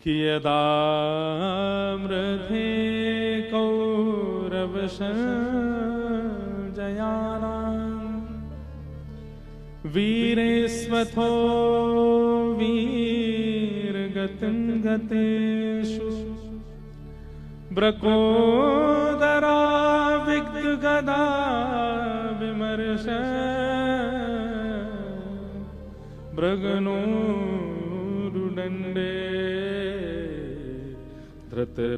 कि यदा मृधे कौरवसंजयानाम् वीरेस्वथो वीरगतिं गतेषु ब्रकोदरा विगदा विमर्श भृगनोरुदण्डे धृतराष्ट्रपुत्रे।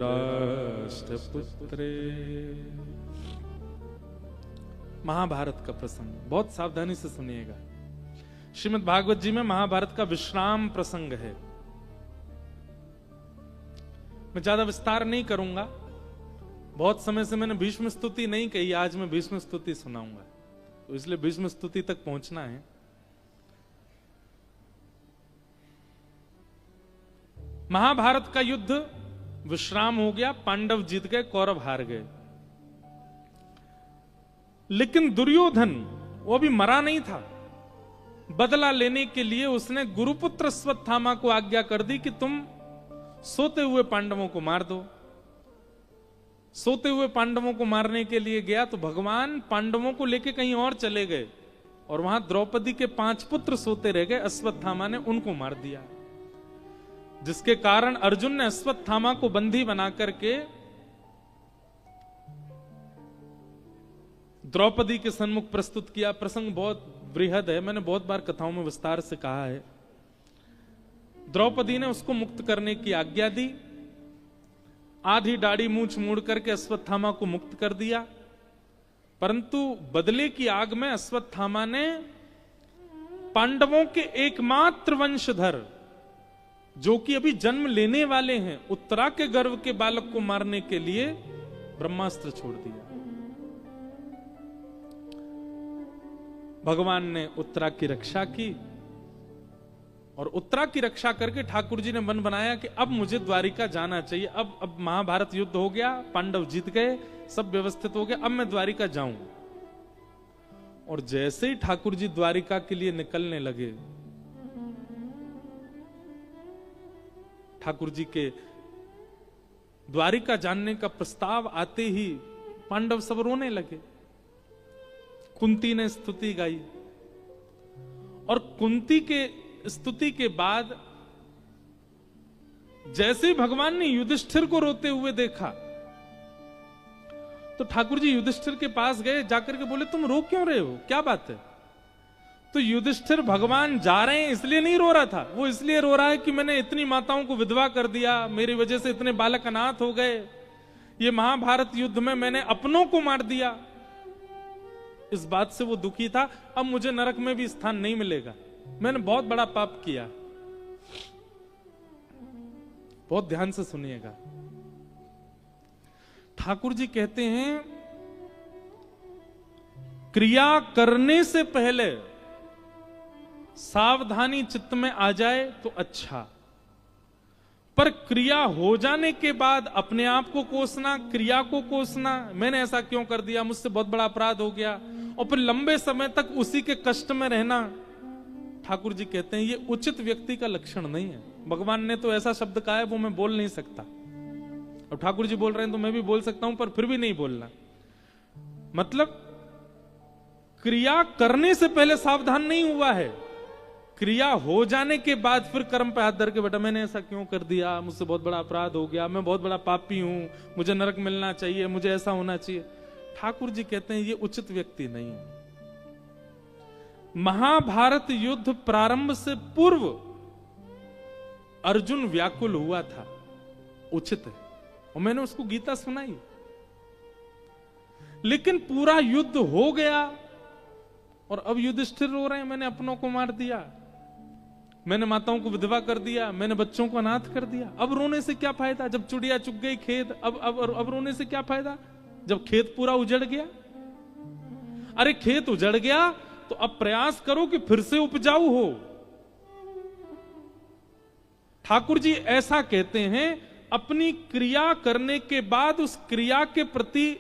महाभारत का प्रसंग बहुत सावधानी से सुनिएगा। श्रीमद् भागवत जी में महाभारत का विश्राम प्रसंग है। मैं ज्यादा विस्तार नहीं करूंगा। बहुत समय से मैंने भीष्म स्तुति नहीं कही, आज मैं भीष्म स्तुति सुनाऊंगा, तो इसलिए भीष्म स्तुति तक पहुंचना है। महाभारत का युद्ध विश्राम हो गया, पांडव जीत गए, कौरव हार गए। लेकिन दुर्योधन वो भी मरा नहीं था। बदला लेने के लिए उसने गुरुपुत्र अश्वत्थामा को आज्ञा कर दी कि तुम सोते हुए पांडवों को मार दो। सोते हुए पांडवों को मारने के लिए गया तो भगवान पांडवों को लेके कहीं और चले गए और वहां द्रौपदी के 5 पुत्र सोते रह गए। अश्वत्थामा ने उनको मार दिया, जिसके कारण अर्जुन ने अश्वत्थामा को बंदी बना करके द्रौपदी के सन्मुख प्रस्तुत किया। प्रसंग बहुत बृहद है, मैंने बहुत बार कथाओं में विस्तार से कहा है। द्रौपदी ने उसको मुक्त करने की आज्ञा दी। आधी दाढ़ी मूंछ मोड़ करके अश्वत्थामा को मुक्त कर दिया, परंतु बदले की आग में अश्वत्थामा ने पांडवों के एकमात्र वंशधर, जो कि अभी जन्म लेने वाले हैं, उत्तरा के गर्भ के बालक को मारने के लिए ब्रह्मास्त्र छोड़ दिया। भगवान ने उत्तरा की रक्षा की और उत्तरा की रक्षा करके ठाकुर जी ने मन बनाया कि अब मुझे द्वारिका जाना चाहिए। अब महाभारत युद्ध हो गया, पांडव जीत गए, सब व्यवस्थित हो गया, अब मैं द्वारिका जाऊं। और जैसे ही ठाकुर जी द्वारिका के लिए निकलने लगे, ठाकुर जी के द्वारिका जाने का प्रस्ताव आते ही पांडव सब रोने लगे। कुंती ने स्तुति गाई और कुंती के स्तुति के बाद जैसे ही भगवान ने युधिष्ठिर को रोते हुए देखा तो ठाकुर जी युधिष्ठिर के पास गए, जाकर के बोले तुम रो क्यों रहे हो, क्या बात है? तो युधिष्ठिर भगवान जा रहे हैं इसलिए नहीं रो रहा था, वो इसलिए रो रहा है कि मैंने इतनी माताओं को विधवा कर दिया, मेरी वजह से इतने बालक अनाथ हो गए, ये महाभारत युद्ध में मैंने अपनों को मार दिया, इस बात से वो दुखी था। अब मुझे नरक में भी स्थान नहीं मिलेगा, मैंने बहुत बड़ा पाप किया। बहुत ध्यान से सुनिएगा। ठाकुर जी कहते हैं क्रिया करने से पहले सावधानी चित्त में आ जाए तो अच्छा, पर क्रिया हो जाने के बाद अपने आप को कोसना, क्रिया को कोसना, मैंने ऐसा क्यों कर दिया, मुझसे बहुत बड़ा अपराध हो गया, और फिर लंबे समय तक उसी के कष्ट में रहना, ठाकुर जी कहते हैं ये उचित व्यक्ति का लक्षण नहीं है। भगवान ने तो ऐसा शब्द कहा है वो मैं बोल नहीं सकता, और ठाकुर जी बोल रहे हैं तो मैं भी बोल सकता हूं, पर फिर भी नहीं बोलना। मतलब क्रिया करने से पहले सावधान नहीं हुआ है, क्रिया हो जाने के बाद फिर कर्म पे हाथ धर के बेटा मैंने ऐसा क्यों कर दिया, मुझसे बहुत बड़ा अपराध हो गया, मैं बहुत बड़ा पापी हूं, मुझे नरक मिलना चाहिए, मुझे ऐसा होना चाहिए। ठाकुर जी कहते हैं ये उचित व्यक्ति नहीं है। महाभारत युद्ध प्रारंभ से पूर्व अर्जुन व्याकुल हुआ था, उचित है, और मैंने उसको गीता सुनाई। लेकिन पूरा युद्ध हो गया और अब युधिष्ठिर रो रहे हैं मैंने अपनों को मार दिया, मैंने माताओं को विधवा कर दिया, मैंने बच्चों को अनाथ कर दिया। अब रोने से क्या फायदा, जब चुड़िया चुग गई खेत, अब रोने से क्या फायदा, जब खेत पूरा उजड़ गया। अरे खेत उजड़ गया तो अब प्रयास करो कि फिर से उपजाऊ हो। ठाकुर जी ऐसा कहते हैं, अपनी क्रिया करने के बाद उस क्रिया के प्रति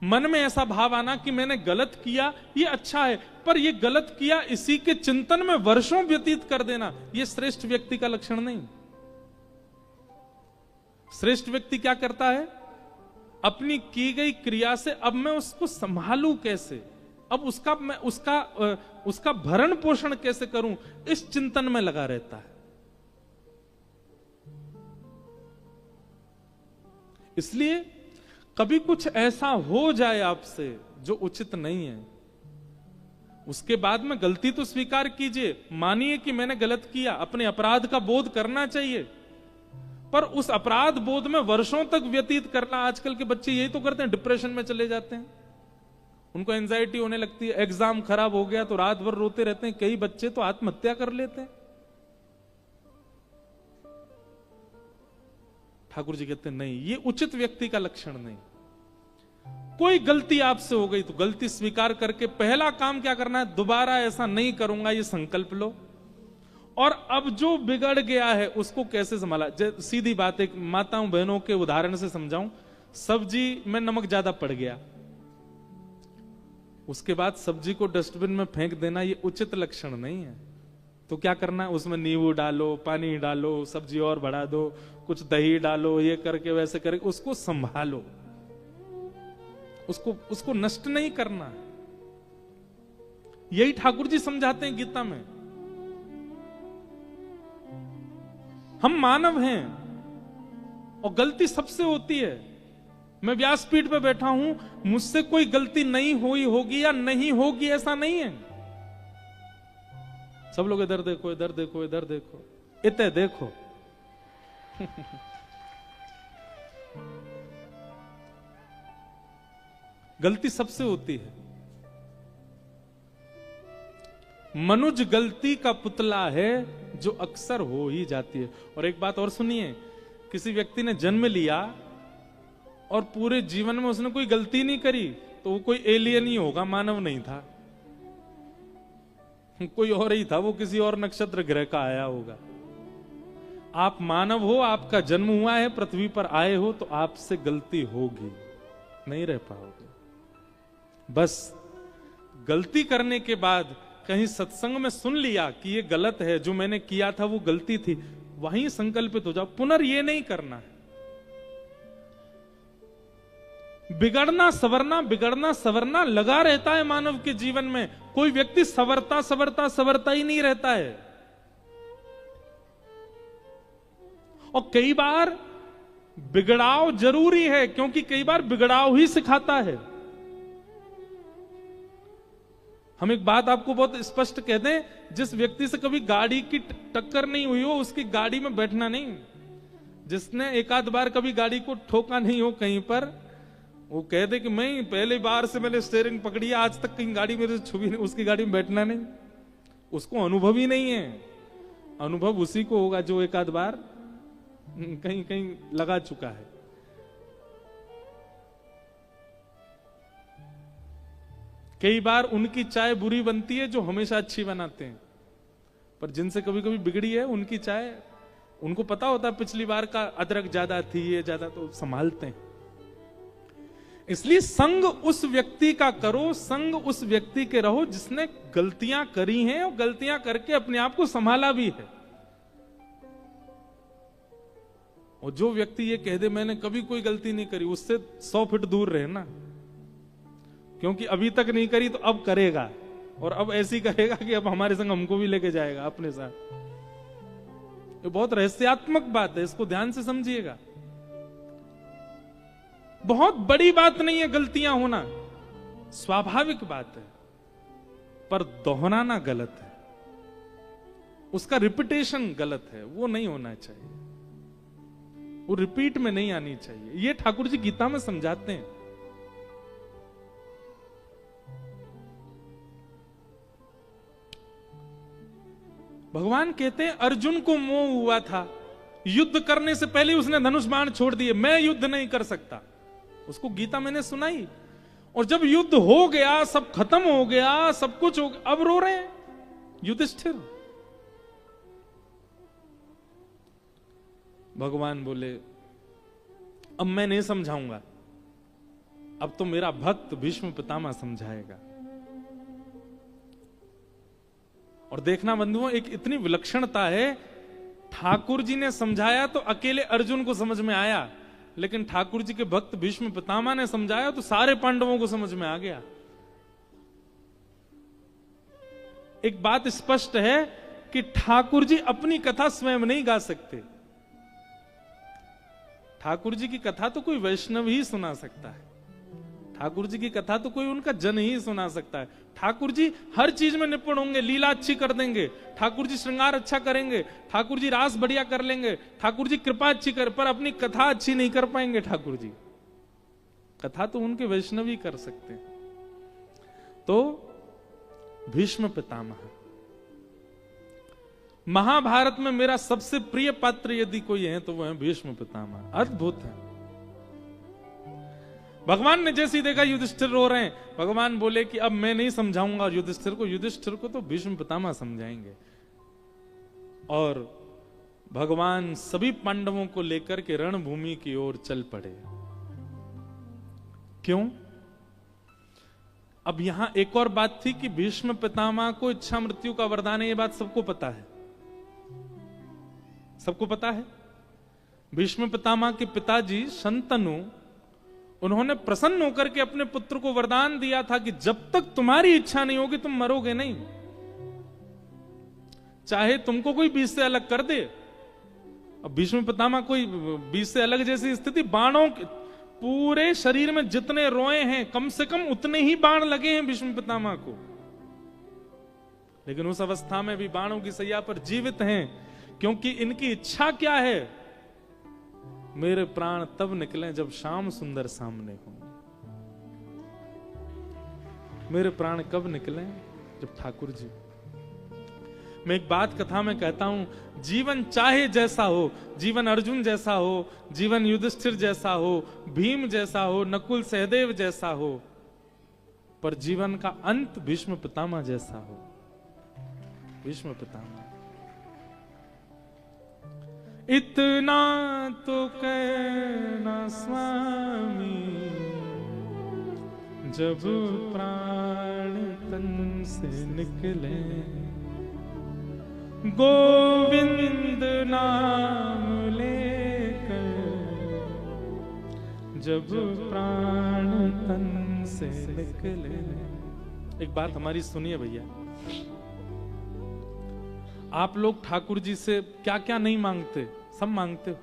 मन में ऐसा भाव आना कि मैंने गलत किया, ये अच्छा है, पर ये गलत किया इसी के चिंतन में वर्षों व्यतीत कर देना, ये श्रेष्ठ व्यक्ति का लक्षण नहीं। श्रेष्ठ व्यक्ति क्या करता है? अपनी की गई क्रिया से अब मैं उसको संभालूं कैसे, अब उसका भरण पोषण कैसे करूं, इस चिंतन में लगा रहता है। इसलिए कभी कुछ ऐसा हो जाए आपसे जो उचित नहीं है, उसके बाद में गलती तो स्वीकार कीजिए, मानिए कि मैंने गलत किया, अपने अपराध का बोध करना चाहिए, पर उस अपराध बोध में वर्षों तक व्यतीत करना, आजकल के बच्चे यही तो करते हैं, डिप्रेशन में चले जाते हैं, उनको एंजाइटी होने लगती है, एग्जाम खराब हो गया तो रात भर रोते रहते हैं, कई बच्चे तो आत्महत्या कर लेते हैं। ठाकुर जी कहते हैं नहीं, ये उचित व्यक्ति का लक्षण नहीं। कोई गलती आपसे हो गई तो गलती स्वीकार करके पहला काम क्या करना है? दोबारा ऐसा नहीं करूंगा, ये संकल्प लो। और अब जो बिगड़ गया है उसको कैसे संभाला? सीधी बात, एक माताओं बहनों के उदाहरण से समझाऊं, सब्जी में नमक ज्यादा पड़ गया, उसके बाद सब्जी को डस्टबिन में फेंक देना ये उचित लक्षण नहीं है। तो क्या करना है? उसमें नींबू डालो, पानी डालो, सब्जी और बढ़ा दो, कुछ दही डालो, ये करके वैसे करके उसको संभालो, उसको नष्ट नहीं करना है। यही ठाकुर जी समझाते हैं गीता में। हम मानव हैं और गलती सबसे होती है। मैं व्यासपीठ पे बैठा हूं, मुझसे कोई गलती नहीं हुई होगी या नहीं होगी ऐसा नहीं है। सब लोग इधर देखो, इधर देखो, इधर देखो, इतने देखो। गलती सबसे होती है। मनुज गलती का पुतला है जो अक्सर हो ही जाती है। और एक बात और सुनिए, किसी व्यक्ति ने जन्म लिया और पूरे जीवन में उसने कोई गलती नहीं करी तो वो कोई एलियन ही होगा, मानव नहीं था, कोई और ही था, वो किसी और नक्षत्र ग्रह का आया होगा। आप मानव हो, आपका जन्म हुआ है, पृथ्वी पर आए हो, तो आपसे गलती होगी, नहीं रह पाओगे। बस गलती करने के बाद कहीं सत्संग में सुन लिया कि ये गलत है, जो मैंने किया था वो गलती थी, वहीं संकल्पित हो जाओ, पुनर् ये नहीं करना है। बिगड़ना सवरना लगा रहता है मानव के जीवन में। कोई व्यक्ति सवरता ही नहीं रहता है। और कई बार बिगड़ाव जरूरी है, क्योंकि कई बार बिगड़ाव ही सिखाता है। हम एक बात आपको बहुत स्पष्ट कह दें, जिस व्यक्ति से कभी गाड़ी की टक्कर नहीं हुई हो उसकी गाड़ी में बैठना नहीं। जिसने एक आध बार कभी गाड़ी को ठोका नहीं हो कहीं पर, वो कह दे कि मैं पहली बार से मैंने स्टीयरिंग पकड़ी है, आज तक कहीं गाड़ी मेरे से छुई नहीं, उसकी गाड़ी में बैठना नहीं। उसको अनुभव ही नहीं है। अनुभव उसी को होगा जो एक आध बार कहीं कहीं लगा चुका है। कई बार उनकी चाय बुरी बनती है जो हमेशा अच्छी बनाते हैं, पर जिनसे कभी कभी बिगड़ी है उनकी चाय, उनको पता होता है पिछली बार का अदरक ज्यादा थी, ये ज्यादा, तो संभालते हैं। इसलिए संग उस व्यक्ति का करो, संग उस व्यक्ति के रहो जिसने गलतियां करी हैं और गलतियां करके अपने आप को संभाला भी है। और जो व्यक्ति ये कह दे मैंने कभी कोई गलती नहीं करी, उससे 100 फीट दूर रहे ना, क्योंकि अभी तक नहीं करी तो अब करेगा, और अब ऐसी करेगा कि अब हमारे संग हमको भी लेके जाएगा अपने साथ। ये बहुत रहस्यात्मक बात है, इसको ध्यान से समझिएगा। बहुत बड़ी बात नहीं है गलतियां होना, स्वाभाविक बात है, पर दोहराना गलत है, उसका रिपीटेशन गलत है, वो नहीं होना चाहिए, वो रिपीट में नहीं आनी चाहिए। ये ठाकुर जी गीता में समझाते हैं। भगवान कहते हैं अर्जुन को मोह हुआ था, युद्ध करने से पहले उसने धनुष बाण छोड़ दिए, मैं युद्ध नहीं कर सकता। उसको गीता मैंने सुनाई, और जब युद्ध हो गया, सब खत्म हो गया, सब कुछ हो गया, अब रो रहे हैं युधिष्ठिर। भगवान बोले अब मैं नहीं समझाऊंगा, अब तो मेरा भक्त भीष्म पितामह समझाएगा। और देखना बंधुओं, एक इतनी विलक्षणता है ठाकुर जी ने समझाया तो अकेले अर्जुन को समझ में आया, लेकिन ठाकुर जी के भक्त भीष्म पितामह ने समझाया तो सारे पांडवों को समझ में आ गया। एक बात स्पष्ट है कि ठाकुर जी अपनी कथा स्वयं नहीं गा सकते। ठाकुर जी की कथा तो कोई वैष्णव ही सुना सकता है, ठाकुर जी की कथा तो कोई उनका जन ही सुना सकता है। ठाकुर जी हर चीज में निपुण होंगे, लीला अच्छी कर देंगे, ठाकुर जी श्रृंगार अच्छा करेंगे, ठाकुर जी रास बढ़िया कर लेंगे, ठाकुर जी कृपा अच्छी कर, पर अपनी कथा अच्छी नहीं कर पाएंगे। ठाकुर जी कथा तो उनके वैष्णव ही कर सकते हैं। तो भीष्म पितामह, महाभारत में मेरा सबसे प्रिय पात्र यदि कोई है तो वो है भीष्म पितामह। अद्भुत है। भगवान ने जैसे ही देखा युधिष्ठिर रो रहे हैं, भगवान बोले कि अब मैं नहीं समझाऊंगा युधिष्ठिर को तो भीष्म पितामह समझाएंगे। और भगवान सभी पांडवों को लेकर के रणभूमि की ओर चल पड़े। क्यों? अब यहां एक और बात थी कि भीष्म पितामह को इच्छा मृत्यु का वरदान है, ये बात सबको पता है, सबको पता है। भीष्म पितामह के पिताजी शंतनु, उन्होंने प्रसन्न होकर के अपने पुत्र को वरदान दिया था कि जब तक तुम्हारी इच्छा नहीं होगी तुम मरोगे नहीं, चाहे तुमको कोई बीच से अलग कर दे। अब भीष्म पितामह कोई बीच से अलग जैसी स्थिति, बाणों पूरे शरीर में जितने रोए हैं कम से कम उतने ही बाण लगे हैं भीष्म पितामह को, लेकिन उस अवस्था में भी बाणों की सैया पर जीवित हैं, क्योंकि इनकी इच्छा क्या है? मेरे प्राण तब निकले जब श्याम सुंदर सामने हो। मेरे प्राण कब निकले? जब ठाकुर जी। मैं एक बात कथा में कहता हूं, जीवन चाहे जैसा हो, जीवन अर्जुन जैसा हो, जीवन युधिष्ठिर जैसा हो, भीम जैसा हो, नकुल सहदेव जैसा हो, पर जीवन का अंत भीष्म पितामह जैसा हो। भीष्म पितामह। इतना तो कहना स्वामी, जब प्राण तन से निकले, गोविंद नाम लेकर, जब प्राण तन से निकले। एक बात हमारी सुनिए भैया, आप लोग ठाकुर जी से क्या क्या नहीं मांगते, सब मांगते हो,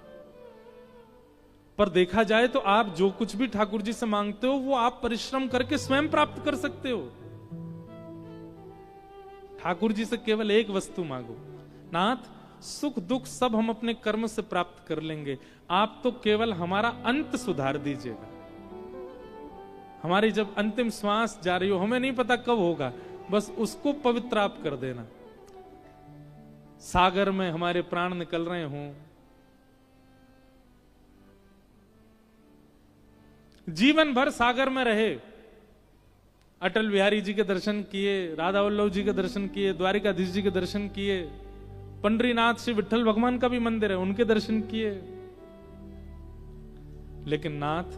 पर देखा जाए तो आप जो कुछ भी ठाकुर जी से मांगते हो वो आप परिश्रम करके स्वयं प्राप्त कर सकते हो। ठाकुर जी से केवल एक वस्तु मांगो, नाथ सुख दुख सब हम अपने कर्म से प्राप्त कर लेंगे, आप तो केवल हमारा अंत सुधार दीजिएगा। हमारी जब अंतिम श्वास जा रही हो, हमें नहीं पता कब होगा, बस उसको पवित्र आप कर देना। सागर में हमारे प्राण निकल रहे हों, जीवन भर सागर में रहे, अटल बिहारी जी के दर्शन किए, राधा वल्लभ जी के दर्शन किए, द्वारिकाधीश जी के दर्शन किए, पंडरीनाथ श्री विठल भगवान का भी मंदिर है उनके दर्शन किए, लेकिन नाथ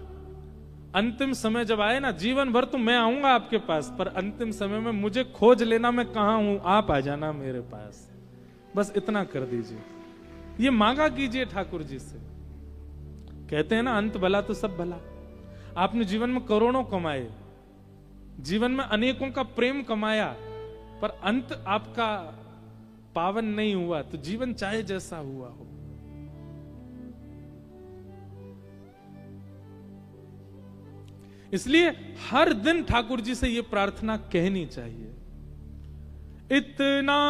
अंतिम समय जब आए ना, जीवन भर तो मैं आऊंगा आपके पास, पर अंतिम समय में मुझे खोज लेना, मैं कहां हूं, आप आ जाना मेरे पास, बस इतना कर दीजिए। ये मांगा कीजिए ठाकुर जी से। कहते हैं ना, अंत भला तो सब भला। आपने जीवन में करोड़ों कमाए, जीवन में अनेकों का प्रेम कमाया, पर अंत आपका पावन नहीं हुआ तो जीवन चाहे जैसा हुआ हो। इसलिए हर दिन ठाकुर जी से यह प्रार्थना कहनी चाहिए, इतना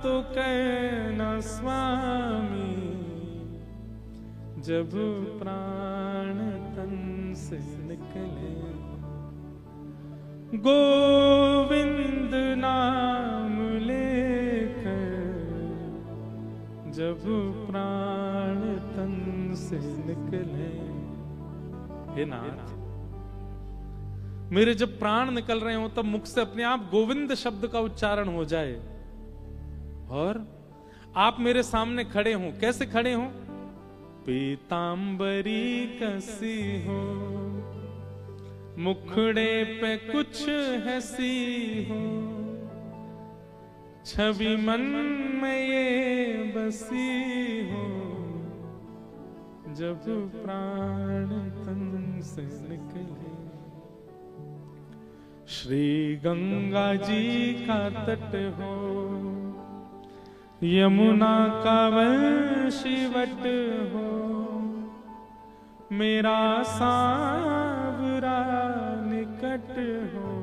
तो कहना स्वामी, जब प्राण तन से निकले, गोविंद नाम लेकर, जब प्राण तन से निकले। हे नाथ, मेरे जब प्राण निकल रहे हो तब मुख से अपने आप गोविंद शब्द का उच्चारण हो जाए, और आप मेरे सामने खड़े हो। कैसे खड़े हो? पीतांबरी कसी हो, मुखड़े पे कुछ हंसी हो, छवि मन में ये बसी जब प्राण तन से निकले। श्री गंगा जी का तट हो, यमुना का वंशीवट हो, मेरा सांवरा निकट हो,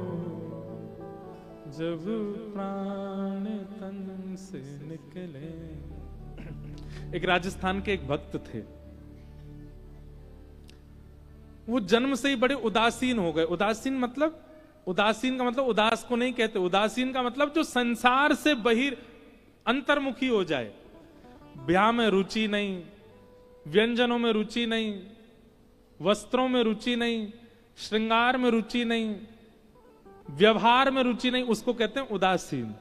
जब प्राण तन से निकले। एक राजस्थान के एक भक्त थे, वो जन्म से ही बड़े उदासीन हो गए। उदासीन का मतलब उदास को नहीं कहते, उदासीन का मतलब जो संसार से बहिर अंतर्मुखी हो जाए। ब्याह में रुचि नहीं, व्यंजनों में रुचि नहीं, वस्त्रों में रुचि नहीं, श्रृंगार में रुचि नहीं, व्यवहार में रुचि नहीं, उसको कहते हैं उदासीन।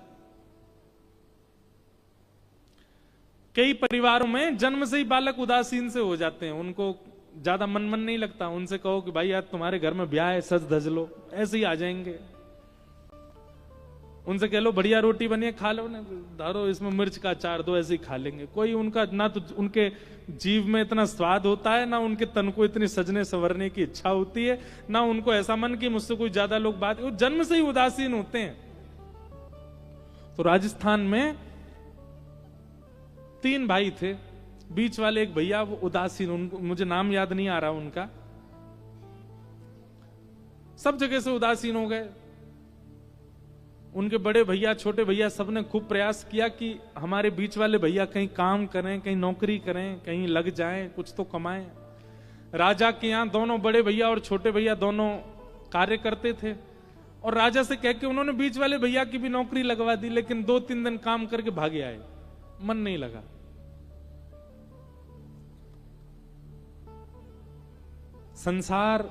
कई परिवारों में जन्म से ही बालक उदासीन से हो जाते हैं, उनको ज्यादा मन नहीं लगता। उनसे कहो कि भाई यार तुम्हारे घर में ब्याह है, सज धज लो, ऐसे ही आ जाएंगे। उनसे कह लो बढ़िया रोटी बनी है खा लो, ना धरो इसमें मिर्च का अचार दो, ऐसे ही खा लेंगे। कोई उनका ना तो उनके जीव में इतना स्वाद होता है, ना उनके तन को इतनी सजने संवरने की इच्छा होती है, ना उनको ऐसा मन कि मुझसे कोई ज्यादा लोग बात, वो जन्म से ही उदासीन होते हैं। तो राजस्थान में 3 भाई थे, बीच वाले एक भैया वो उदासीन, उनको मुझे नाम याद नहीं आ रहा उनका, सब जगह से उदासीन हो गए। उनके बड़े भैया छोटे भैया सबने खूब प्रयास किया कि हमारे बीच वाले भैया कहीं काम करें, कहीं नौकरी करें, कहीं लग जाएं, कुछ तो कमाएं। राजा के यहां दोनों बड़े भैया और छोटे भैया दोनों कार्य करते थे, और राजा से कह के उन्होंने बीच वाले भैया की भी नौकरी लगवा दी, लेकिन 2-3 दिन काम करके भागे आए, मन नहीं लगा। संसार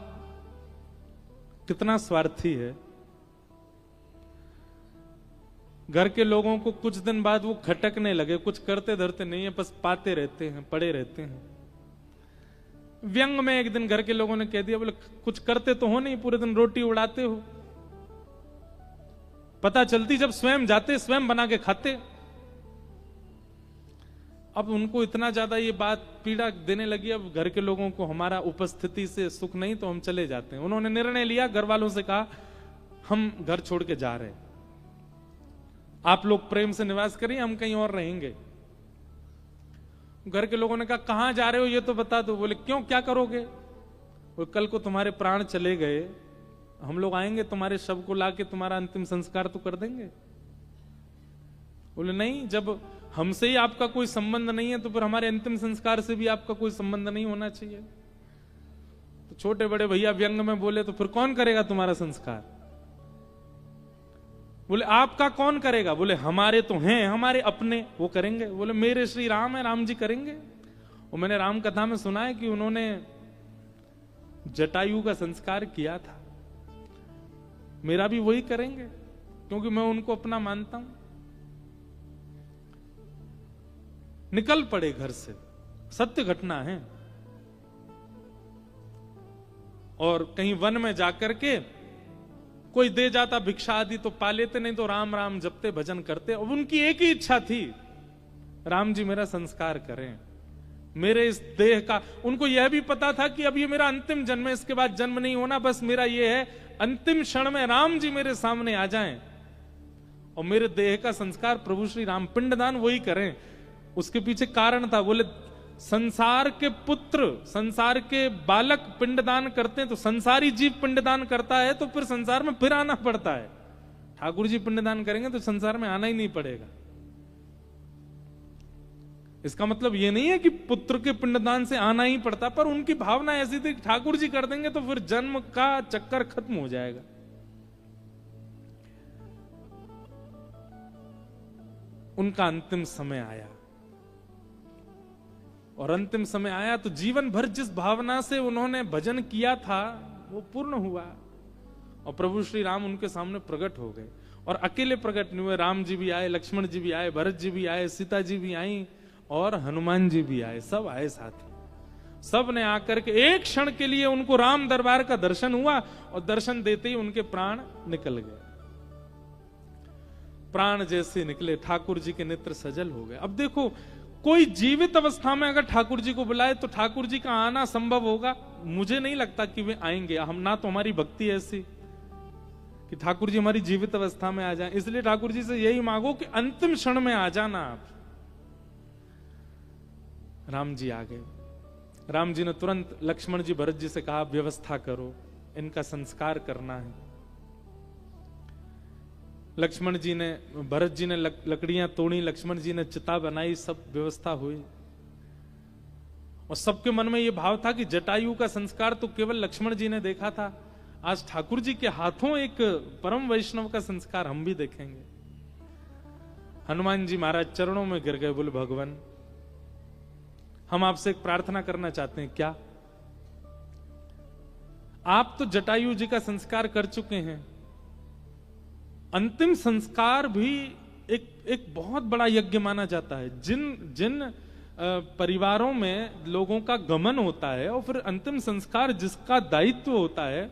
कितना स्वार्थी है। घर के लोगों को कुछ दिन बाद वो खटकने लगे, कुछ करते धरते नहीं है, बस पाते रहते हैं, पड़े रहते हैं। व्यंग में एक दिन घर के लोगों ने कह दिया, बोले कुछ करते तो हो नहीं, पूरे दिन रोटी उड़ाते हो। पता चलती जब स्वयं जाते, स्वयं बना के खाते। अब उनको इतना ज्यादा ये बात पीड़ा देने लगी, अब घर के लोगों को हमारा उपस्थिति से सुख नहीं, तो हम चले जाते हैं। उन्होंने निर्णय लिया, घर वालों से कहा हम घर छोड़ के जा रहे हैं, आप लोग प्रेम से निवास करिए, हम कहीं और रहेंगे। घर के लोगों ने कहा कहां जा रहे हो ये तो बता दो। बोले क्यों, क्या करोगे? बोले कल को तुम्हारे प्राण चले गए, हम लोग आएंगे तुम्हारे शव को लाके तुम्हारा अंतिम संस्कार तो कर देंगे। बोले नहीं, जब हमसे ही आपका कोई संबंध नहीं है तो फिर हमारे अंतिम संस्कार से भी आपका कोई संबंध नहीं होना चाहिए। तो छोटे बड़े भैया व्यंग में बोले तो फिर कौन करेगा तुम्हारा संस्कार? बोले आपका कौन करेगा? बोले हमारे तो हैं, हमारे अपने, वो करेंगे। बोले मेरे श्री राम है, राम जी करेंगे। और मैंने राम कथा में सुना है कि उन्होंने जटायु का संस्कार किया था, मेरा भी वही करेंगे क्योंकि मैं उनको अपना मानता हूं। निकल पड़े घर से, सत्य घटना है। और कहीं वन में जाकर के कोई दे जाता भिक्षा आदि तो पा लेते, नहीं तो राम राम जपते भजन करते। और उनकी एक ही इच्छा थी, राम जी मेरा संस्कार करें, मेरे इस देह का। उनको यह भी पता था कि अब ये मेरा अंतिम जन्म है, इसके बाद जन्म नहीं होना, बस मेरा ये है अंतिम क्षण में राम जी मेरे सामने आ जाएं और मेरे देह का संस्कार प्रभु श्री राम पिंडदान वही करें। उसके पीछे कारण था, बोले संसार के पुत्र, संसार के बालक पिंडदान करते हैं तो संसारी जीव पिंडदान करता है तो फिर संसार में फिर आना पड़ता है। ठाकुर जी पिंडदान करेंगे तो संसार में आना ही नहीं पड़ेगा। इसका मतलब ये नहीं है कि पुत्र के पिंडदान से आना ही पड़ता, पर उनकी भावना ऐसी थी ठाकुर जी कर देंगे तो फिर जन्म का चक्कर खत्म हो जाएगा। उनका अंतिम समय आया, और अंतिम समय आया तो जीवन भर जिस भावना से उन्होंने भजन किया था वो पूर्ण हुआ, और प्रभु श्री राम उनके सामने प्रकट हो गए। और अकेले प्रकट नहीं हुए, राम जी भी आए, लक्ष्मण जी भी आए, भरत जी भी आए, सीता जी भी आई और हनुमान जी भी आए, सब आए साथ में। सब ने आकर के एक क्षण के लिए उनको राम दरबार का दर्शन हुआ, और दर्शन देते ही उनके प्राण निकल गए। प्राण जैसे निकले, ठाकुर जी के नेत्र सजल हो गए। अब देखो, कोई जीवित अवस्था में अगर ठाकुर जी को बुलाए तो ठाकुर जी का आना संभव होगा? मुझे नहीं लगता कि वे आएंगे। हम ना तो हमारी भक्ति ऐसी कि ठाकुर जी हमारी जीवित अवस्था में आ जाएं। इसलिए ठाकुर जी से यही मांगो कि अंतिम क्षण में आ जाना आप। राम जी आ गए। राम जी ने तुरंत लक्ष्मण जी भरत जी से कहा, व्यवस्था करो, इनका संस्कार करना है। लक्ष्मण जी ने, भरत जी ने लकड़ियां तोड़ी, लक्ष्मण जी ने चिता बनाई, सब व्यवस्था हुई। और सबके मन में यह भाव था कि जटायु का संस्कार तो केवल लक्ष्मण जी ने देखा था, आज ठाकुर जी के हाथों एक परम वैष्णव का संस्कार हम भी देखेंगे। हनुमान जी महाराज चरणों में गिर गए, बोले भगवान हम आपसे एक प्रार्थना करना चाहते हैं। क्या? आप तो जटायु जी का संस्कार कर चुके हैं, अंतिम संस्कार भी एक बहुत बड़ा यज्ञ माना जाता है। जिन परिवारों में लोगों का गमन होता है और फिर अंतिम संस्कार जिसका दायित्व होता है,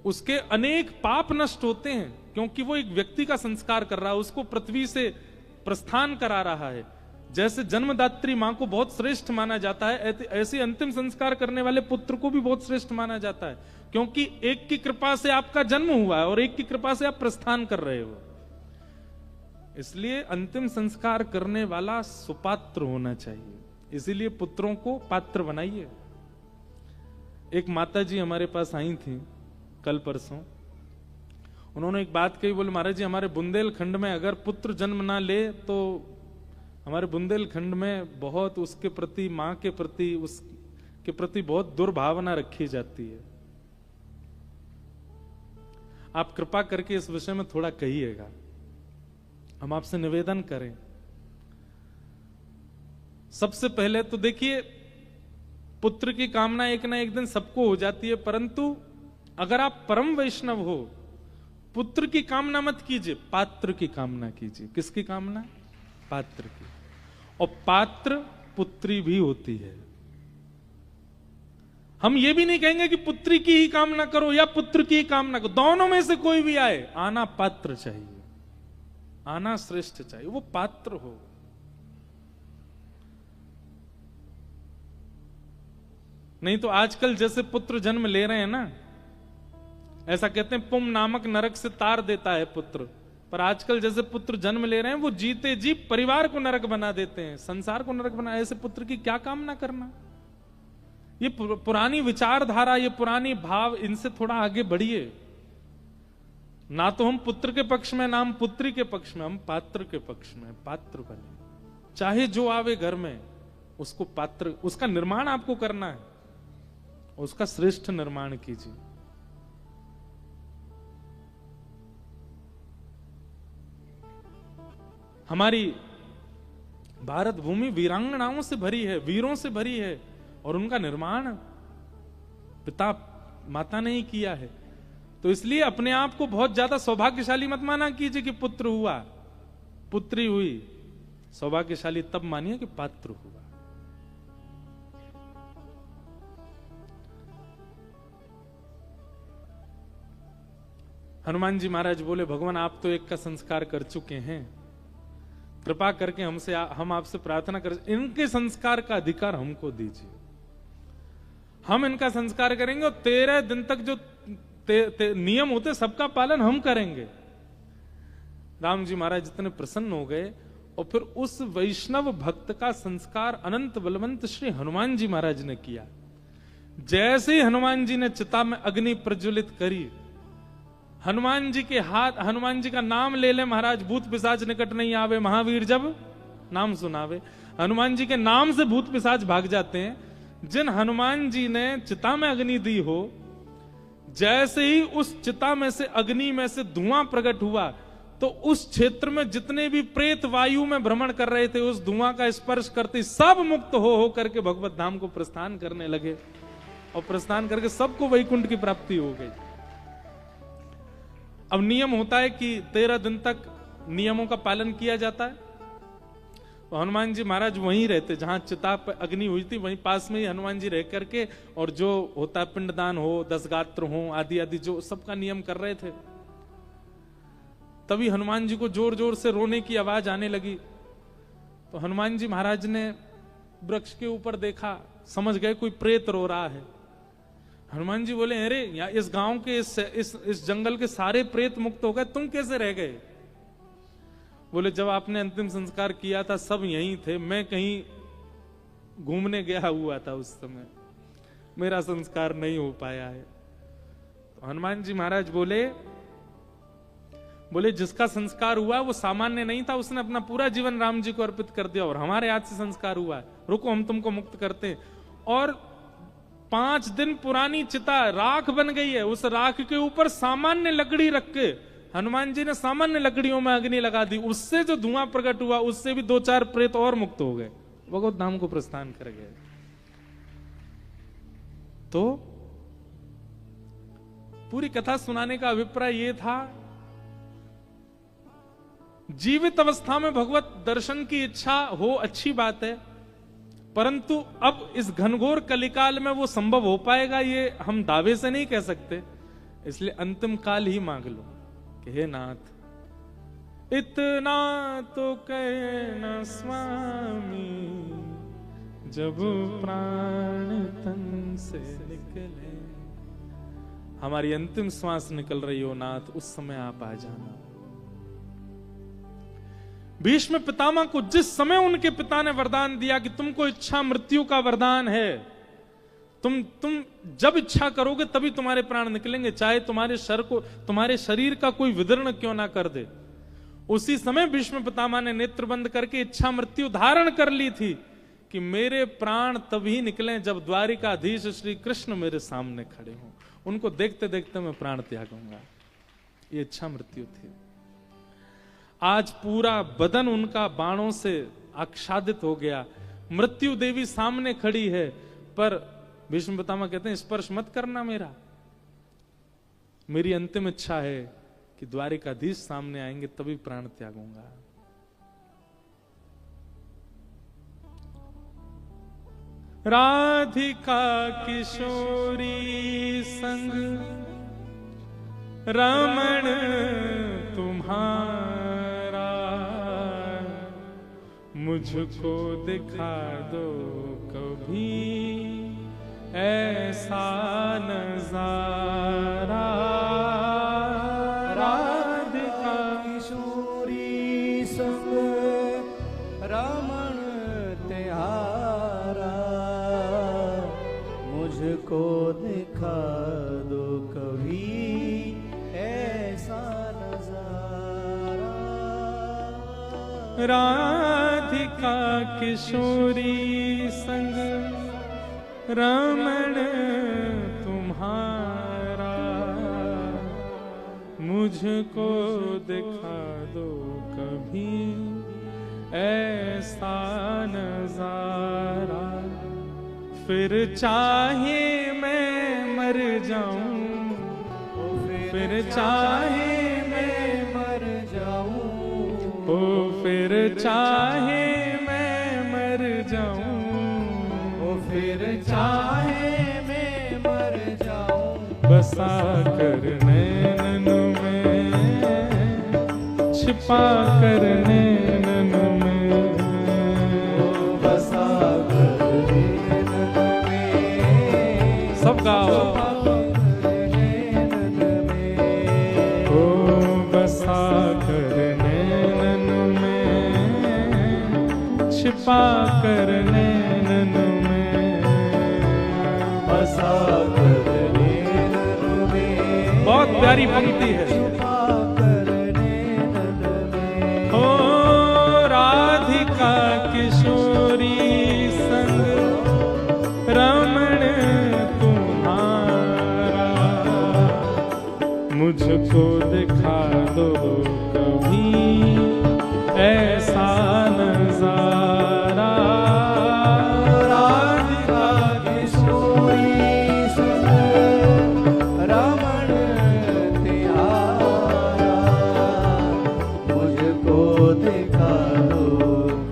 उसके अनेक पाप नष्ट होते हैं, क्योंकि वो एक व्यक्ति का संस्कार कर रहा है, उसको पृथ्वी से प्रस्थान करा रहा है। जैसे जन्मदात्री मां को बहुत श्रेष्ठ माना जाता है, ऐसे अंतिम संस्कार करने वाले पुत्र को भी बहुत श्रेष्ठ माना जाता है, क्योंकि एक की कृपा से आपका जन्म हुआ है और एक की कृपा से आप प्रस्थान कर रहे हो। इसलिए अंतिम संस्कार करने वाला सुपात्र होना चाहिए, इसीलिए पुत्रों को पात्र बनाइए। एक माता जी हमारे पास आई थी कल परसों, उन्होंने एक बात कही, बोले महाराज जी हमारे बुंदेलखंड में अगर पुत्र जन्म ना ले तो हमारे बुंदेलखंड में बहुत उसके प्रति, मां के प्रति, उसके प्रति बहुत दुर्भावना रखी जाती है। आप कृपा करके इस विषय में थोड़ा कहिएगा, हम आपसे निवेदन करें। सबसे पहले तो देखिए, पुत्र की कामना एक ना एक दिन सबको हो जाती है, परंतु अगर आप परम वैष्णव हो, पुत्र की कामना मत कीजिए, पात्र की कामना कीजिए। किसकी कामना? पात्र की। और पात्र पुत्री भी होती है। हम ये भी नहीं कहेंगे कि पुत्री की ही कामना करो या पुत्र की ही कामना करो, दोनों में से कोई भी आए, आना पात्र चाहिए, आना श्रेष्ठ चाहिए, वो पात्र हो। नहीं तो आजकल जैसे पुत्र जन्म ले रहे हैं ना, ऐसा कहते हैं पुम नामक नरक से तार देता है पुत्र, पर आजकल जैसे पुत्र जन्म ले रहे हैं वो जीते जी परिवार को नरक बना देते हैं, संसार को नरक बना। ऐसे पुत्र की क्या कामना करना? ये पुरानी विचारधारा, ये पुरानी भाव, इनसे थोड़ा आगे बढ़िए। ना तो हम पुत्र के पक्ष में, ना हम पुत्री के पक्ष में, हम पात्र के पक्ष में। पात्र बने, चाहे जो आवे घर में उसको पात्र, उसका निर्माण आपको करना है, उसका श्रेष्ठ निर्माण कीजिए। हमारी भारत भूमि वीरांगनाओं से भरी है, वीरों से भरी है, और उनका निर्माण पिता माता ने ही किया है। तो इसलिए अपने आप को बहुत ज्यादा सौभाग्यशाली मत माना कीजिए कि पुत्र हुआ, पुत्री हुई। सौभाग्यशाली तब मानिए कि पात्र हुआ। हनुमान जी महाराज बोले, भगवान आप तो एक का संस्कार कर चुके हैं, कृपा करके हम आपसे प्रार्थना कर, इनके संस्कार का अधिकार हमको दीजिए। हम इनका संस्कार करेंगे और 13 दिन तक जो नियम होते सबका पालन हम करेंगे। राम जी महाराज इतने प्रसन्न हो गए, और फिर उस वैष्णव भक्त का संस्कार अनंत बलवंत श्री हनुमान जी महाराज ने किया। जैसे ही हनुमान जी ने चिता में अग्नि प्रज्वलित करी, हनुमान जी के हाथ, हनुमान जी का नाम ले ले महाराज, भूत पिशाच निकट नहीं आवे, महावीर जब नाम सुनावे। हनुमान जी के नाम से भूत पिशाच भाग जाते हैं। जिन हनुमान जी ने चिता में अग्नि दी हो, जैसे ही उस चिता में से, अग्नि में से धुआं प्रकट हुआ, तो उस क्षेत्र में जितने भी प्रेत वायु में भ्रमण कर रहे थे, उस धुआं का स्पर्श करते सब मुक्त हो करके भगवत धाम को प्रस्थान करने लगे, और प्रस्थान करके सबको वैकुंठ की प्राप्ति हो गई। अब नियम होता है कि 13 दिन तक नियमों का पालन किया जाता है। तो हनुमान जी महाराज वहीं रहते, जहां चिता पर अग्नि हुई थी वहीं पास में ही हनुमान जी रह करके, और जो होता है पिंडदान हो, 10 गात्र हो, आदि आदि जो सबका नियम कर रहे थे। तभी हनुमान जी को जोर जोर से रोने की आवाज आने लगी। तो तो हनुमान जी महाराज ने वृक्ष के ऊपर देखा, समझ गए कोई प्रेत रो रहा है। हनुमान जी बोले, अरे यहाँ इस गांव के इस जंगल के सारे प्रेत मुक्त हो गए, तुम कैसे रह गए? बोले, जब आपने अंतिम संस्कार किया था सब यहीं थे, मैं कहीं घूमने गया हुआ था उस समय, मेरा संस्कार नहीं हो पाया है। तो हनुमान जी महाराज बोले जिसका संस्कार हुआ वो सामान्य नहीं था, उसने अपना पूरा जीवन राम जी को अर्पित कर दिया, और हमारे हाथ से संस्कार हुआ है, रुको हम तुमको मुक्त करते हैं। और 5 दिन पुरानी चिता राख बन गई है, उस राख के ऊपर सामान्य लकड़ी रख के हनुमान जी ने सामान्य लकड़ियों में अग्नि लगा दी, उससे जो धुआं प्रकट हुआ उससे भी 2-4 प्रेत और मुक्त हो गए, भगवत धाम को प्रस्थान कर गए। तो पूरी कथा सुनाने का अभिप्राय यह था, जीवित अवस्था में भगवत दर्शन की इच्छा हो अच्छी बात है, परंतु अब इस घनघोर कलिकाल में वो संभव हो पाएगा ये हम दावे से नहीं कह सकते। इसलिए अंतिम काल ही मांग लो कि हे नाथ, इतना तो कहना स्वामी, जब प्राण तन से निकले, हमारी अंतिम श्वास निकल रही हो नाथ, उस समय आप आ जाना। भीष्म पितामह को जिस समय उनके पिता ने वरदान दिया कि तुमको इच्छा मृत्यु का वरदान है, तुम जब इच्छा करोगे तभी तुम्हारे प्राण निकलेंगे, चाहे तुम्हारे शरीर का कोई विदर्ण क्यों ना कर दे, उसी समय भीष्म पितामह ने नेत्र बंद करके इच्छा मृत्यु धारण कर ली थी कि मेरे प्राण तभी निकलें जब द्वारिकाधीश श्री कृष्ण मेरे सामने खड़े हों, उनको देखते देखते मैं प्राण त्यागूंगा। ये इच्छा मृत्यु थी। आज पूरा बदन उनका बाणों से आच्छादित हो गया, मृत्यु देवी सामने खड़ी है, पर भीष्म पितामह कहते हैं स्पर्श मत करना मेरी अंतिम इच्छा है कि द्वारिकाधीश सामने आएंगे तभी प्राण त्यागूंगा। राधिका किशोरी संग रमण तुम्हारा, मुझको दिखा दो कभी ऐसा नजारा। राधिका किशोरी संग रमण तिहारा, मुझको दिखा दो कभी ऐसा नजारा। राधिका किशोरी संग रमण तुम्हारा, मुझको दिखा दो कभी ऐसा नजारा। फिर चाहे मैं मर जाऊं, फिर चाहे मैं मर जाऊं, ओ फिर चाहे मैं मर जाऊं, ओ फिर चाहे मैं मर जाऊं, बसा कर नैनन में, छिपा कर नैनन में, ओ बसा कर नैनन में, सब गाओ। छिपा कर नैनन में, बसा कर नैनन में, बहुत प्यारी पंक्ति है। छिपा कर नैनन में, ओ राधिका किशोरी संग रमण तुम्हारा, मुझको दिखा दो कभी ऐसा नजारा। राधिका किशोरी संग रमण तिहारा, मुझको दिखा दो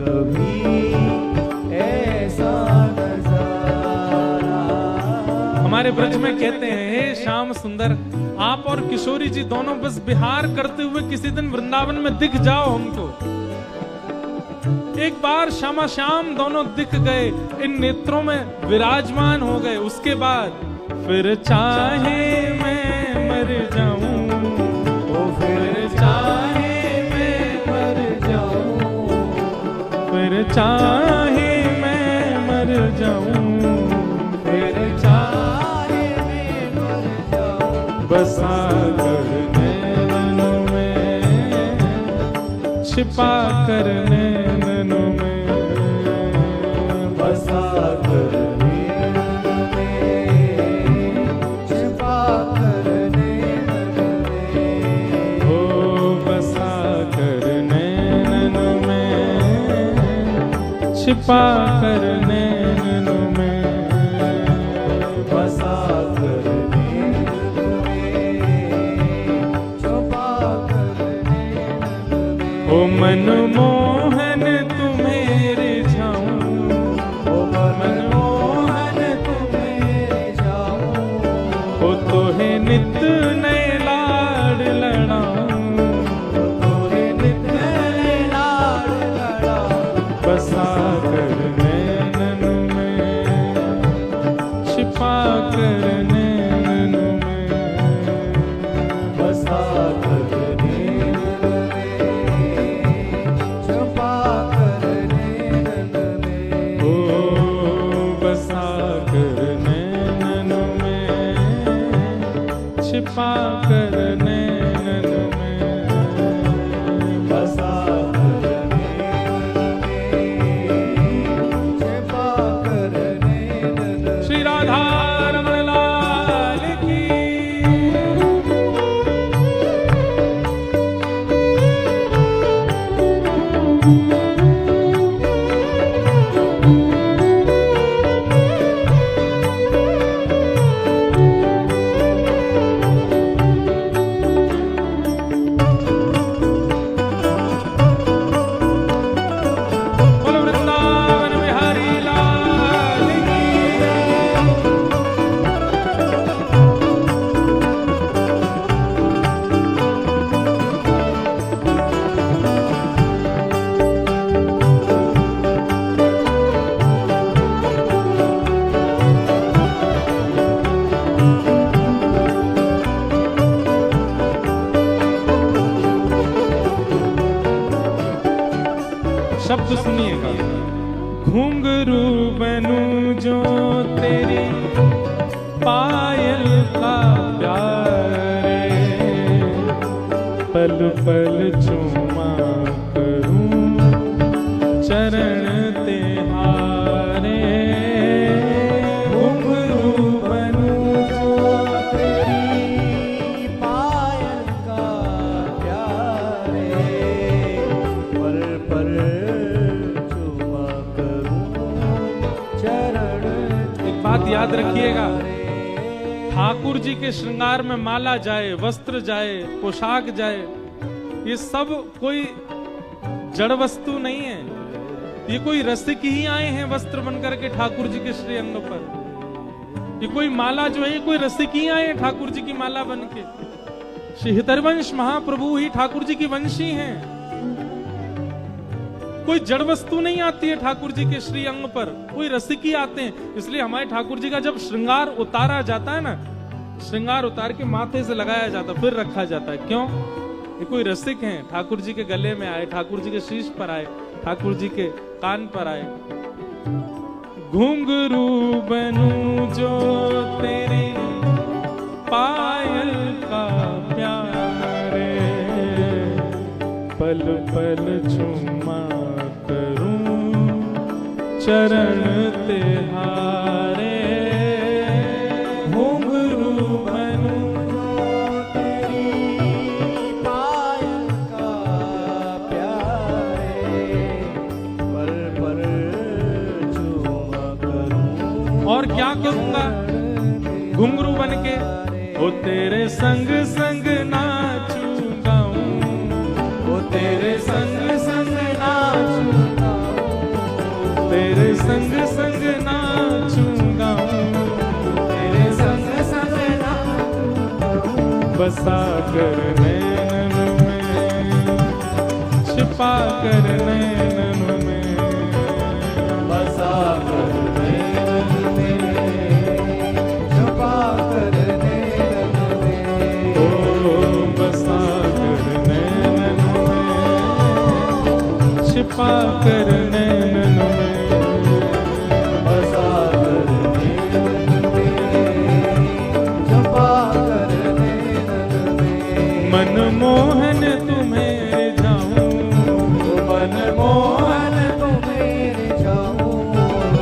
कभी ऐसा नजारा। हमारे ब्रज में कहते हैं, हे श्याम सुंदर, आप और किशोरी जी दोनों बस विहार करते हुए किसी दिन वृंदावन में दिख जाओ हमको। एक बार श्यामा श्याम दोनों दिख गए, इन नेत्रों में विराजमान हो गए। उसके बाद फिर चाहे मैं मर जाऊं, ओ फिर चाहे मैं मर जाऊं, फिर चाहे मैं मर जाऊं, फिर चाहे मैं मर जाऊं, बसा कर नैनों में, छिपा कर नैनों में, बसा कर नैन में, छिपा कर नैन में, ओ बसा कर नैनों में, छिपा कर नैनों में, बसा कर नैन में, छुपा कर नैन में। ओ मनमोहन तुम्हें रिझाऊं, ओ मनमोहन तुम्हें जाऊं, ओ तोहे नित नए लाड लड़ाऊं, तोरे नित लाड लड़ाऊं, बसा कर नैनों में, छिपा कर नैनों में, बसा कर नैन में, छुपा कर नैन में। ओ बसा कर नैनों में, छिपा कर नैनों में, बसा कर नैन में, छिपा कर नैन में। श्री राधा रमण लाल की। बोलो वृंदावन बिहारी लाल की। शब्द सुनिएगा। घुंघरू बनूं जो तेरी पायल का प्यारे, पल पल चूमा करूं चरण तिहारे। घुंघरू बनूं जो तेरी पायल का प्यारे, पल पल चुमा करूं चरण। एक बात याद रखिएगा, ठाकुर जी के श्रृंगार में माला जाए, वस्त्र जाए, पोशाक जाए, ये सब कोई जड़ वस्तु नहीं है। ये कोई रसिक ही आए हैं वस्त्र बनकर के ठाकुर जी के श्री अंग पर। ये कोई माला जो है, कोई रसिक ही आए हैं ठाकुर जी की माला बन के। श्री हितरवंश महाप्रभु ही ठाकुर जी की वंशी हैं। कोई जड़ वस्तु नहीं आती है ठाकुर जी के श्री अंग पर, कोई रसिक ही आते हैं। इसलिए हमारे ठाकुर जी का जब श्रृंगार उतारा जाता है ना, श्रृंगार उतार के माथे से लगाया जाता, फिर रखा जाता है। क्यों? ये कोई रसिक हैं, ठाकुर जी के गले में आए, ठाकुर जी के शीश पर आए, ठाकुर जी के कान पर आए। घुंघरू बनूं जो तेरी पायल का प्यारे, पल पल चूमा करूं चरण तिहारे। घुंघरू बनूं जो तेरी पायल का प्यारे, पल पल चुमा करूं। और क्या करूंगा घुंघरू बन के? ओ तेरे संग संग नाचूं गाऊं, ओ तेरे संग संग नाचूं, तेरे संग संग नाचूं गाऊं, तेरे संग संग नाचूं, बसा कर नैनों में, छिपा कर नैनों में, छिपा कर नैनन में, बसा कर नैनन में, छुपा कर नैनन में। मनमोहन तुम्हें जाऊं, मनमोहन तुम्हें जाऊं,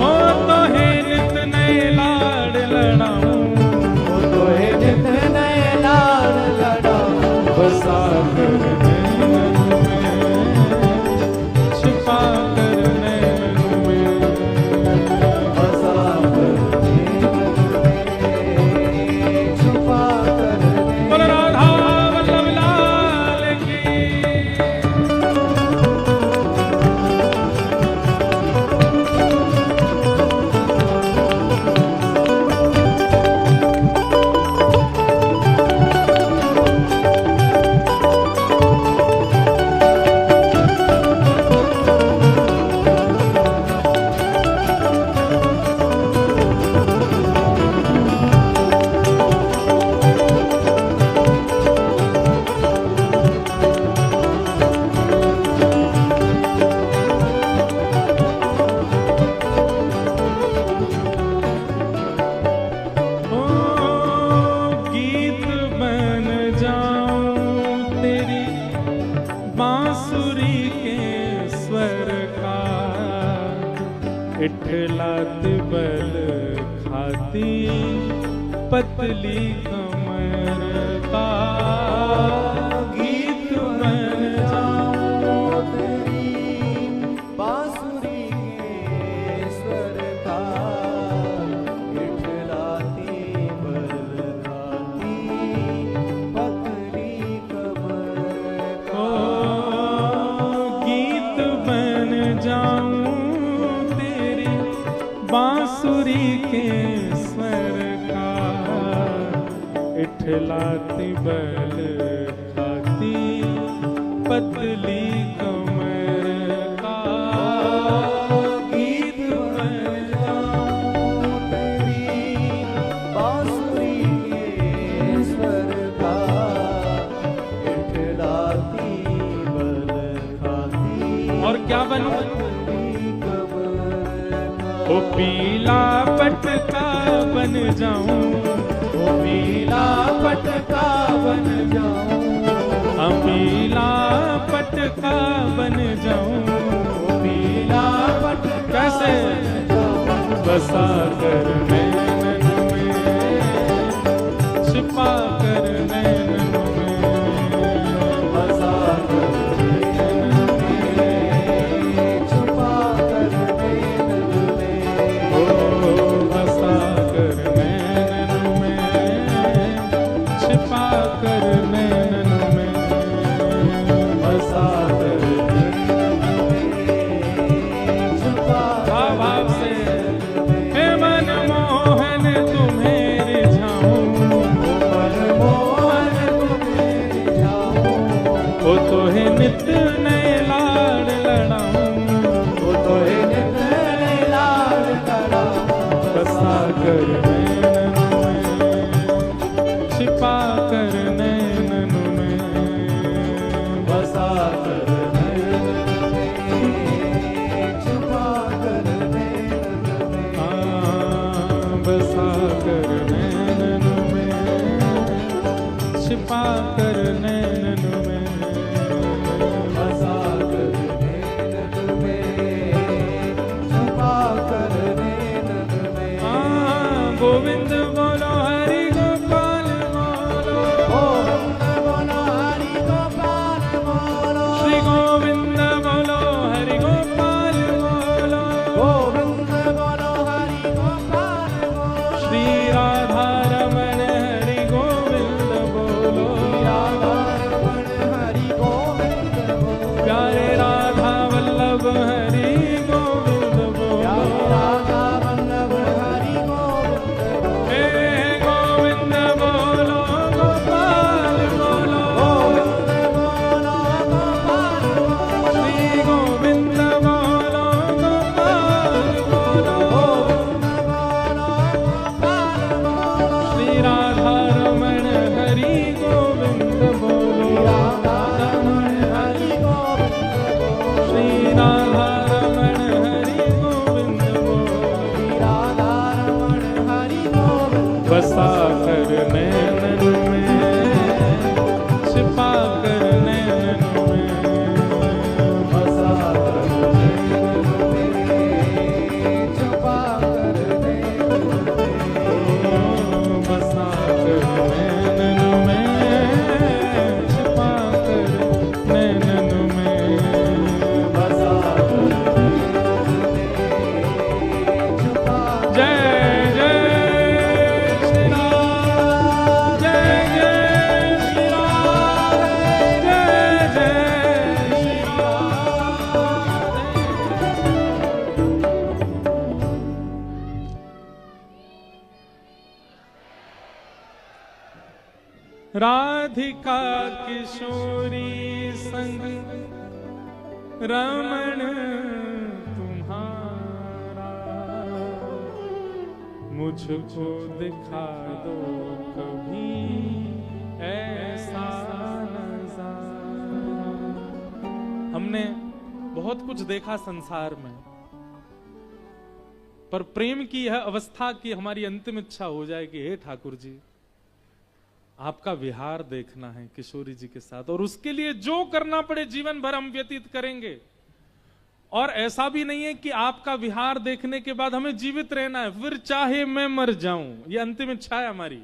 हो तो है नित नए लाड लड़ाऊं, वो तो है नित नए लाड लड़ाऊं। बसा कर नैनन में, छिपा कर नैनन में, बसा कर नैनन में, छुपा कर नैनन बोल राधा वल्लभ लाल की। ओ गीत बन जाऊं तेरी बांसुरी के स्वर का, इठलाती बल खाती पतली कमर का। गीत बन जाऊं तेरी बांसुरी के स्वर का, इठलाती बल खाती पतली कमर ओ का। गीत बन जाऊं तेरी बांसुरी के स्वर का, इठलाती बल खाती पतली कमर का। गीत बन जाऊं तेरी बांसुरी के स्वर का, इठलाती बल खाती और क्या बनूं? पतली कमर का। ओ पीला पटका बन जाऊं, ओ पीला पटका बन जाऊं, पीला पटका बन जाऊं, ओ पीला पटका कैसे? बन जाऊं। बसा कर नैनन में, छिपा कर नैनन में, बसा कर नैनन में, छुपा कर नैनन में। ओ बसा कर नैनन में, छिपा कर नैनन में, बसा कर नैनन में, छुपा भाव भाव से हे मनमोहन राधिका किशोरी संग रमण तुम्हारा, मुझको दिखा दो कभी ऐसा नजारा। हमने बहुत कुछ देखा संसार में, पर प्रेम की यह अवस्था की हमारी अंतिम इच्छा हो जाए कि हे ठाकुर जी, आपका विहार देखना है किशोरी जी के साथ, और उसके लिए जो करना पड़े जीवन भर हम व्यतीत करेंगे। और ऐसा भी नहीं है कि आपका विहार देखने के बाद हमें जीवित रहना है, फिर चाहे मैं मर जाऊं, ये अंतिम इच्छा है हमारी।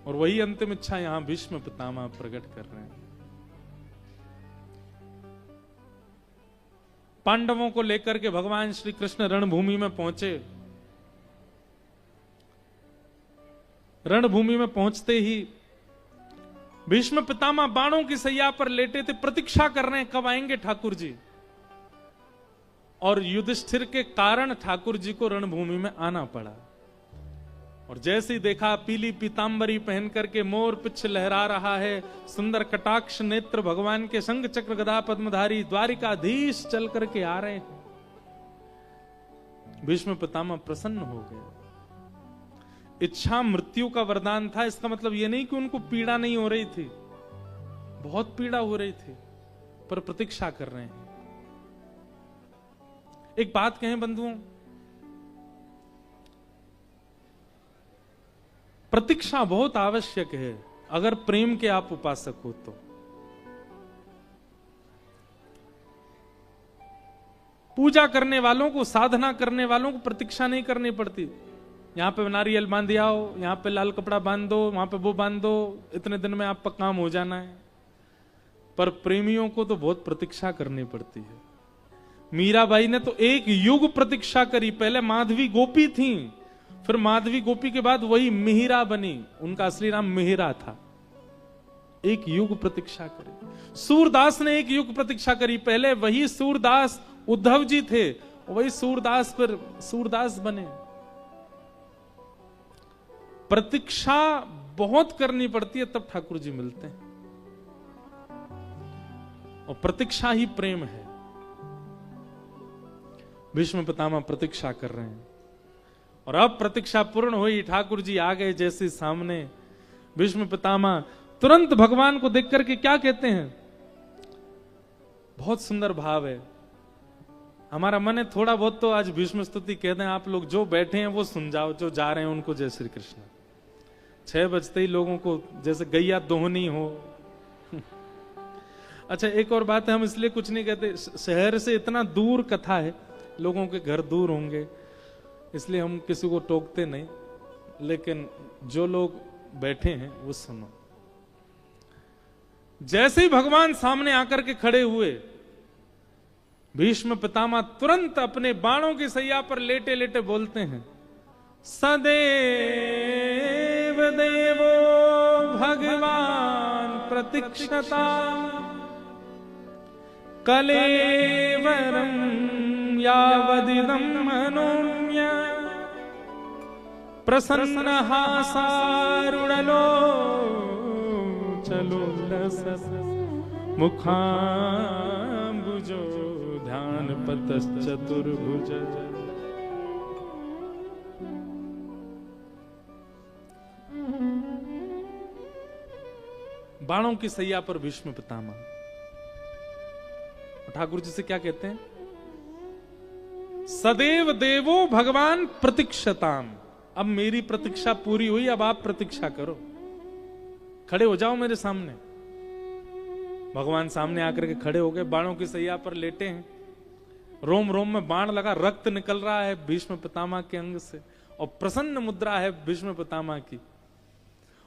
और वही अंतिम इच्छा यहां भीष्म पितामह प्रकट कर रहे हैं। पांडवों को लेकर के भगवान श्री कृष्ण रणभूमि में पहुंचे। रणभूमि में पहुंचते ही भीष्म पितामह बाणों की सैया पर लेटे थे, प्रतीक्षा कर रहे हैं कब आएंगे ठाकुर जी। और युधिष्ठिर के कारण ठाकुर जी को रणभूमि में आना पड़ा। और जैसे ही देखा पीली पीतांबरी पहन करके मोर पिछ लहरा रहा है, सुंदर कटाक्ष नेत्र भगवान के, शंख चक्र गदा पद्मधारी द्वारिकाधीश चल करके आ रहे हैं, भीष्म पितामह प्रसन्न हो गए। इच्छा मृत्यु का वरदान था, इसका मतलब यह नहीं कि उनको पीड़ा नहीं हो रही थी, बहुत पीड़ा हो रही थी, पर प्रतीक्षा कर रहे हैं। एक बात कहें बंधुओं, प्रतीक्षा बहुत आवश्यक है अगर प्रेम के आप उपासक हो तो। पूजा करने वालों को, साधना करने वालों को प्रतीक्षा नहीं करनी पड़ती। यहां पे नारियल बांध आओ, यहां पे लाल कपड़ा बांध दो, वहां पे वो बांध दो, इतने दिन में आपका काम हो जाना है। पर प्रेमियों को तो बहुत प्रतीक्षा करनी पड़ती है। मीराबाई ने तो एक युग प्रतीक्षा करी। पहले माधवी गोपी थी, फिर माधवी गोपी के बाद वही मिहिरा बनी, उनका असली नाम मिहिरा था। एक युग प्रतीक्षा करी। सूरदास ने एक युग प्रतीक्षा करी। पहले वही सूरदास उद्धव जी थे, वही सूरदास फिर सूरदास बने। प्रतीक्षा बहुत करनी पड़ती है, तब ठाकुर जी मिलते हैं। और प्रतीक्षा ही प्रेम है। भीष्म पितामह प्रतीक्षा कर रहे हैं, और अब प्रतीक्षा पूर्ण हुई, ठाकुर जी आ गए जैसे सामने। भीष्म पितामह तुरंत भगवान को देख करके क्या कहते हैं, बहुत सुंदर भाव है। हमारा मन है थोड़ा बहुत तो आज भीष्म स्तुति कहते हैं। आप लोग जो बैठे हैं वो सुन जाओ, जो जा रहे हैं उनको जय श्री कृष्ण। 6 बजते ही लोगों को जैसे गैया दोहनी हो। अच्छा, एक और बात है, हम इसलिए कुछ नहीं कहते, शहर से इतना दूर कथा है, लोगों के घर दूर होंगे, इसलिए हम किसी को टोकते नहीं, लेकिन जो लोग बैठे हैं वो सुनो। जैसे ही भगवान सामने आकर के खड़े हुए, भीष्म पितामह तुरंत अपने बाणों की सैया पर लेटे लेटे बोलते हैं, सदैव देवो भगवान प्रतीक्षता कलेवरम यावदिदं मनोम्य प्रसन्न हासारुणलो चलो मुखाम्बुजो ध्यान पतश्चतुर्भुज। बाणों की सैया पर भीष्म पितामह ठाकुर जी से क्या कहते हैं, सदैव देवो भगवान प्रतीक्षताम। अब मेरी प्रतीक्षा पूरी हुई, अब आप प्रतीक्षा करो, खड़े हो जाओ मेरे सामने। भगवान सामने आकर के खड़े हो गए, बाणों की सैया पर लेटे हैं, रोम रोम में बाण लगा, रक्त निकल रहा है भीष्म पितामह के अंग से, और प्रसन्न मुद्रा है भीष्म पितामह की।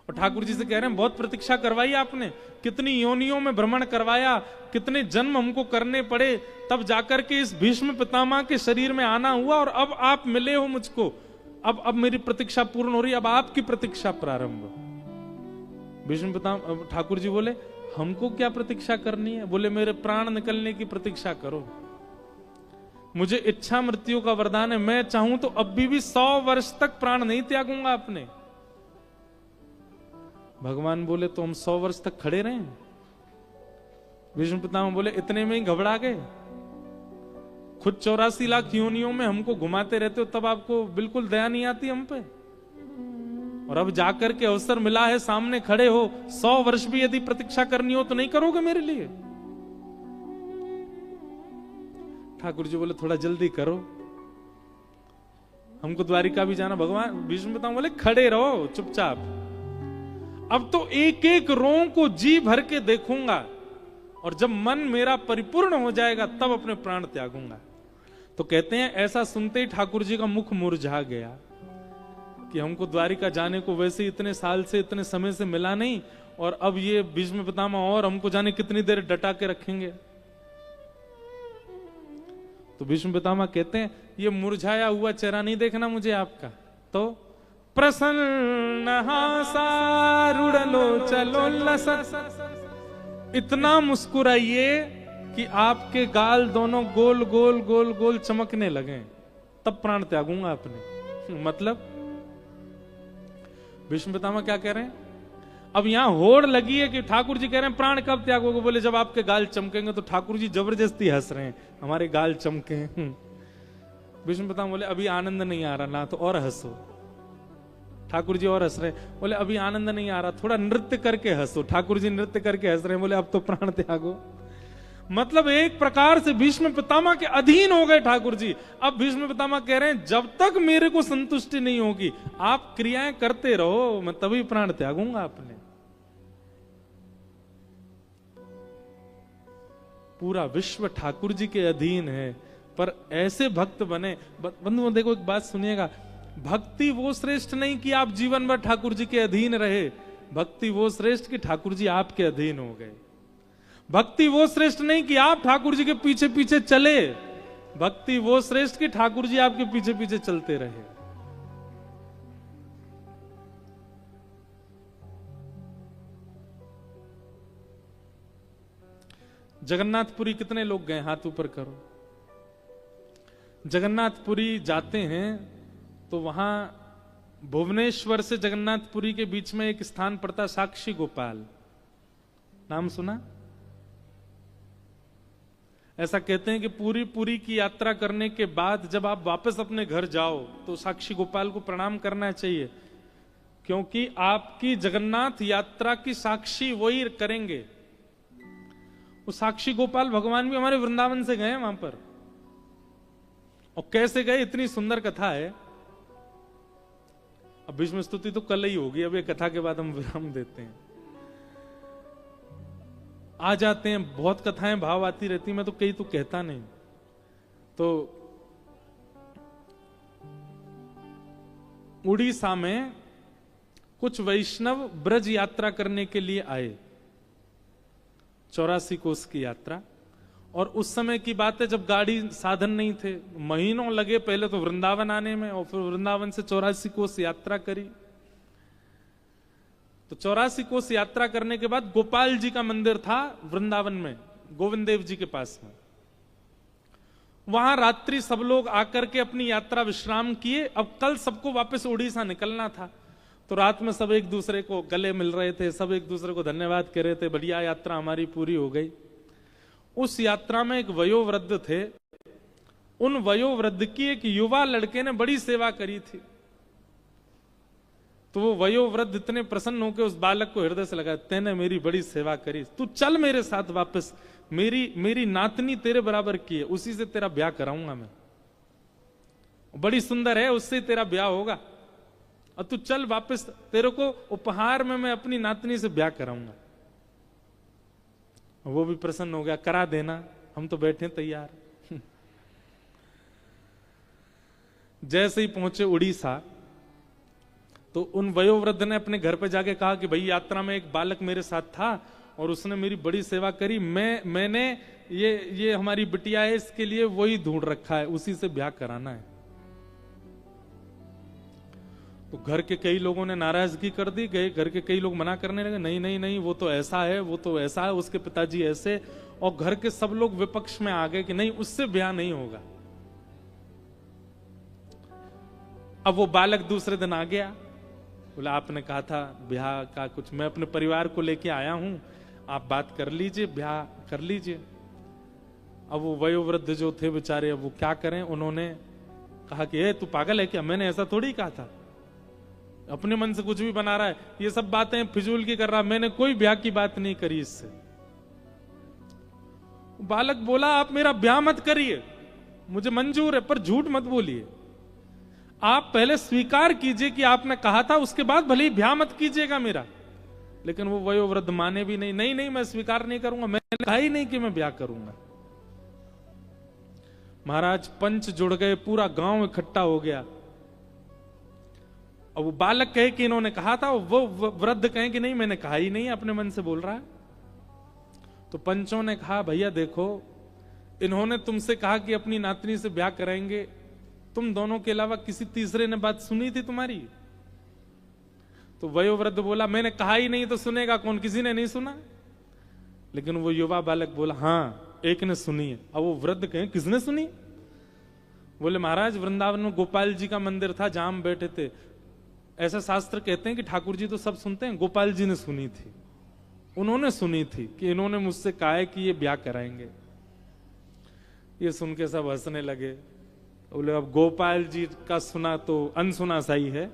और ठाकुर जी से कह रहे हैं, बहुत प्रतीक्षा करवाई आपने, कितनी योनियों में भ्रमण करवाया, कितने जन्म हमको करने पड़े, तब जाकर के इस भीष्म पितामह के शरीर में आना हुआ, और अब आप मिले हो मुझको। अब मेरी प्रतीक्षा पूर्ण हो रही, अब आपकी प्रतीक्षा प्रारंभ। भीष्म पितामह ठाकुर जी बोले, हमको क्या प्रतीक्षा करनी है? बोले, मेरे प्राण निकलने की प्रतीक्षा करो। मुझे इच्छा मृत्यु का वरदान है, मैं चाहूं तो अब भी 100 वर्ष तक प्राण नहीं त्यागूंगा अपने। भगवान बोले तो हम 100 वर्ष तक खड़े रहे। विष्णु पितामह बोले इतने में ही घबरा गए? खुद 84 लाख योनियों में हमको घुमाते रहते हो, तब आपको बिल्कुल दया नहीं आती हम पे? और अब जाकर के अवसर मिला है, सामने खड़े हो, 100 वर्ष भी यदि प्रतीक्षा करनी हो तो नहीं करोगे मेरे लिए? ठाकुर जी बोले थोड़ा जल्दी करो, हमको द्वारिका भी जाना। भगवान विष्णु पितामह बोले खड़े रहो चुपचाप, अब तो एक एक रों को जी भर के देखूंगा, और जब मन मेरा परिपूर्ण हो जाएगा तब अपने प्राण त्यागूंगा। तो कहते हैं ऐसा सुनते ही ठाकुर जी का मुख मुरझा गया कि हमको द्वारिका जाने को वैसे इतने साल से, इतने समय से मिला नहीं, और अब ये भीष्म पितामह और हमको जाने कितनी देर डटा के रखेंगे। तो भीष्म पितामह कहते हैं ये मुरझाया हुआ चेहरा नहीं देखना मुझे आपका, तो प्रसन्न हासारूढ़ चलो लसत, इतना मुस्कुराइए कि आपके गाल दोनों गोल गोल गोल गोल चमकने लगे, तब प्राण त्यागूंगा अपने। मतलब भीष्म पितामह क्या कह रहे हैं? अब यहां होड़ लगी है कि ठाकुर जी कह रहे हैं प्राण कब त्यागोगे? बोले जब आपके गाल चमकेंगे। तो ठाकुर जी जबरदस्ती हंस रहे हैं, हमारे गाल चमके। भीष्म पितामह बोले अभी आनंद नहीं आ रहा ना, तो और हंसो। ठाकुर जी और हंस रहे, बोले अभी आनंद नहीं आ रहा, थोड़ा नृत्य करके हंसो। ठाकुर जी नृत्य करके हंस रहे हैं, बोले अब तो प्राण त्यागो। मतलब एक प्रकार से भीष्म पितामह के अधीन हो गए ठाकुर जी। अब भीष्म पितामह कह रहे हैं जब तक मेरे को संतुष्टि नहीं होगी आप क्रियाएं करते रहो, मैं तभी प्राण त्यागूंगा अपने। पूरा विश्व ठाकुर जी के अधीन है, पर ऐसे भक्त बने। बंधुओं देखो एक बात सुनिएगा, भक्ति वो श्रेष्ठ नहीं कि आप जीवन भर ठाकुर जी के अधीन रहे, भक्ति वो श्रेष्ठ कि ठाकुर जी आपके अधीन हो गए। भक्ति वो श्रेष्ठ नहीं कि आप ठाकुर जी के पीछे पीछे चले, भक्ति वो श्रेष्ठ कि ठाकुर जी आपके पीछे पीछे चलते रहे। जगन्नाथपुरी कितने लोग गए? हाथ ऊपर करो। जगन्नाथपुरी जाते हैं तो वहां भुवनेश्वर से जगन्नाथपुरी के बीच में एक स्थान पड़ता, साक्षी गोपाल, नाम सुना? ऐसा कहते हैं कि पूरी की यात्रा करने के बाद जब आप वापस अपने घर जाओ तो साक्षी गोपाल को प्रणाम करना चाहिए, क्योंकि आपकी जगन्नाथ यात्रा की साक्षी वही करेंगे। वो साक्षी गोपाल भगवान भी हमारे वृंदावन से गए वहां पर, और कैसे गए इतनी सुंदर कथा है। अब भीष्म स्तुति तो कल ही होगी, अब ये कथा के बाद हम विराम देते हैं। आ जाते हैं, बहुत कथाएं भाव आती रहती, मैं तो कई तो कहता नहीं। तो उड़ीसा में कुछ वैष्णव ब्रज यात्रा करने के लिए आए, 84 कोस की यात्रा। और उस समय की बात है जब गाड़ी साधन नहीं थे, महीनों लगे पहले तो वृंदावन आने में, और फिर वृंदावन से 84 कोस यात्रा करी। तो 84 कोस यात्रा करने के बाद गोपाल जी का मंदिर था वृंदावन में, गोविंद देव जी के पास में। वहां रात्रि सब लोग आकर के अपनी यात्रा विश्राम किए। अब कल सबको वापस उड़ीसा निकलना था, तो रात में सब एक दूसरे को गले मिल रहे थे, सब एक दूसरे को धन्यवाद कह रहे थे, बढ़िया यात्रा हमारी पूरी हो गई। उस यात्रा में एक वयोवृद्ध थे, उन वयोवृद्ध की एक युवा लड़के ने बड़ी सेवा करी थी। तो वो वयोवृद्ध इतने प्रसन्न होकर उस बालक को हृदय से लगा, तेने मेरी बड़ी सेवा करी, तू चल मेरे साथ वापस, मेरी नातनी तेरे बराबर की है, उसी से तेरा ब्याह कराऊंगा मैं, बड़ी सुंदर है, उससे तेरा ब्याह होगा, और तू चल वापस, तेरे को उपहार में मैं अपनी नातनी से ब्याह कराऊंगा। वो भी प्रसन्न हो गया, करा देना, हम तो बैठे तैयार। जैसे ही पहुंचे उड़ीसा, तो उन वयोवृद्ध ने अपने घर पे जाके कहा कि भाई यात्रा में एक बालक मेरे साथ था और उसने मेरी बड़ी सेवा करी, मैंने ये हमारी बिटिया है, इसके लिए वही ढूंढ रखा है, उसी से ब्याह कराना है। तो घर के कई लोगों ने नाराजगी कर दी, घर के कई लोग मना करने लगे, नहीं नहीं नहीं, वो तो ऐसा है, वो तो ऐसा है, उसके पिताजी ऐसे, और घर के सब लोग विपक्ष में आ गए कि नहीं, उससे ब्याह नहीं होगा। अब वो बालक दूसरे दिन आ गया, बोला आपने कहा था ब्याह का कुछ, मैं अपने परिवार को लेके आया हूं, आप बात कर लीजिए, ब्याह कर लीजिए। अब वो वयोवृद्ध जो थे बेचारे, अब वो क्या करें, उन्होंने कहा कि ए तू पागल है क्या, मैंने ऐसा थोड़ी कहा था, अपने मन से कुछ भी बना रहा है, ये सब बातें फिजूल की कर रहा, मैंने कोई ब्याह की बात नहीं करी इससे। बालक बोला आप मेरा ब्याह मत करिए, मुझे मंजूर है, पर झूठ मत बोलिए, आप पहले स्वीकार कीजिए कि आपने कहा था, उसके बाद भले ही ब्याह मत कीजिएगा मेरा। लेकिन वो वयोवृद्ध माने भी नहीं, नहीं नहीं मैं स्वीकार नहीं करूंगा, मैंने कहा ही नहीं कि मैं ब्याह करूंगा। महाराज पंच जुड़ गए, पूरा गांव इकट्ठा हो गया। अब वो बालक कहे कि इन्होंने कहा था, वो वृद्ध कहे कि नहीं मैंने कहा ही नहीं, अपने मन से बोल रहा है। तो पंचों ने कहा भैया देखो, इन्होंने तुमसे कहा कि अपनी नातनी से ब्याह कराएंगे, तुम दोनों के अलावा किसी तीसरे ने बात सुनी थी तुम्हारी? तो वयोवृद्ध बोला मैंने कहा ही नहीं तो सुनेगा कौन, किसी ने नहीं सुना। लेकिन वो युवा बालक बोला हाँ एक ने सुनी है। अब वो वृद्ध कहे किसने सुनी? बोले महाराज वृंदावन में गोपाल जी का मंदिर था जहां हम बैठे थे, ऐसा शास्त्र कहते हैं कि ठाकुर जी तो सब सुनते हैं, गोपाल जी ने सुनी थी, उन्होंने सुनी थी कि इन्होंने मुझसे कहा है कि ये ब्याह कराएंगे। ये सुन के सब हंसने लगे। बोले अब गोपाल जी का सुना तो अनसुना सही है।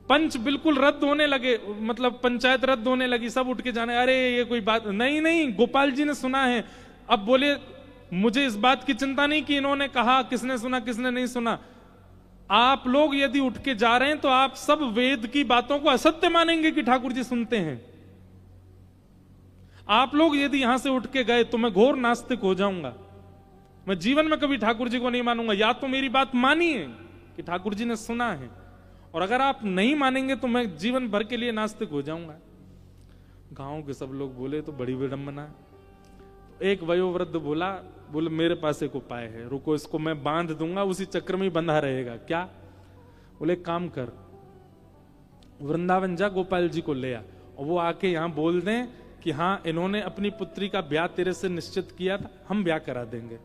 पंच बिल्कुल रद्द होने लगे, मतलब पंचायत रद्द होने लगी, सब उठ के जाने, अरे ये कोई बात नहीं, नहीं गोपाल जी ने सुना है। अब बोले मुझे इस बात की चिंता नहीं कि इन्होंने कहा किसने सुना किसने नहीं सुना, आप लोग यदि उठ के जा रहे हैं तो आप सब वेद की बातों को असत्य मानेंगे कि ठाकुर जी सुनते हैं। आप लोग यदि यहां से उठ के गए तो मैं घोर नास्तिक हो जाऊंगा, मैं जीवन में कभी ठाकुर जी को नहीं मानूंगा। या तो मेरी बात मानिए कि ठाकुर जी ने सुना है, और अगर आप नहीं मानेंगे तो मैं जीवन भर के लिए नास्तिक हो जाऊंगा। गांव के सब लोग बोले तो बड़ी विडंबना है। एक वयोवृद्ध बोला, बोले मेरे पास एक उपाय है, रुको इसको मैं बांध दूंगा, उसी चक्र में ही बंधा रहेगा। क्या? बोले काम कर, वृंदावन जा गोपाल जी को ले आ, और वो आके यहां बोल दें कि हाँ इन्होंने अपनी पुत्री का ब्याह तेरे से निश्चित किया था, हम ब्याह करा देंगे।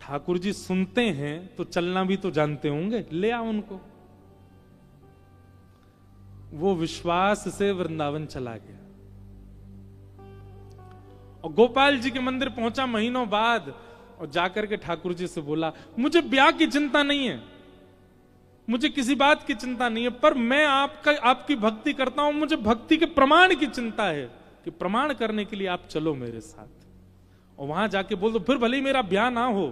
ठाकुर जी सुनते हैं तो चलना भी तो जानते होंगे, ले आ उनको। वो विश्वास से वृंदावन चला गया और गोपाल जी के मंदिर पहुंचा महीनों बाद, और जाकर के ठाकुर जी से बोला मुझे ब्याह की चिंता नहीं है, मुझे किसी बात की चिंता नहीं है, पर मैं आपकी भक्ति करता हूं, मुझे भक्ति के प्रमाण की चिंता है कि प्रमाण करने के लिए आप चलो मेरे साथ। और वहां जाके बोल दो फिर भले ही मेरा ब्याह ना हो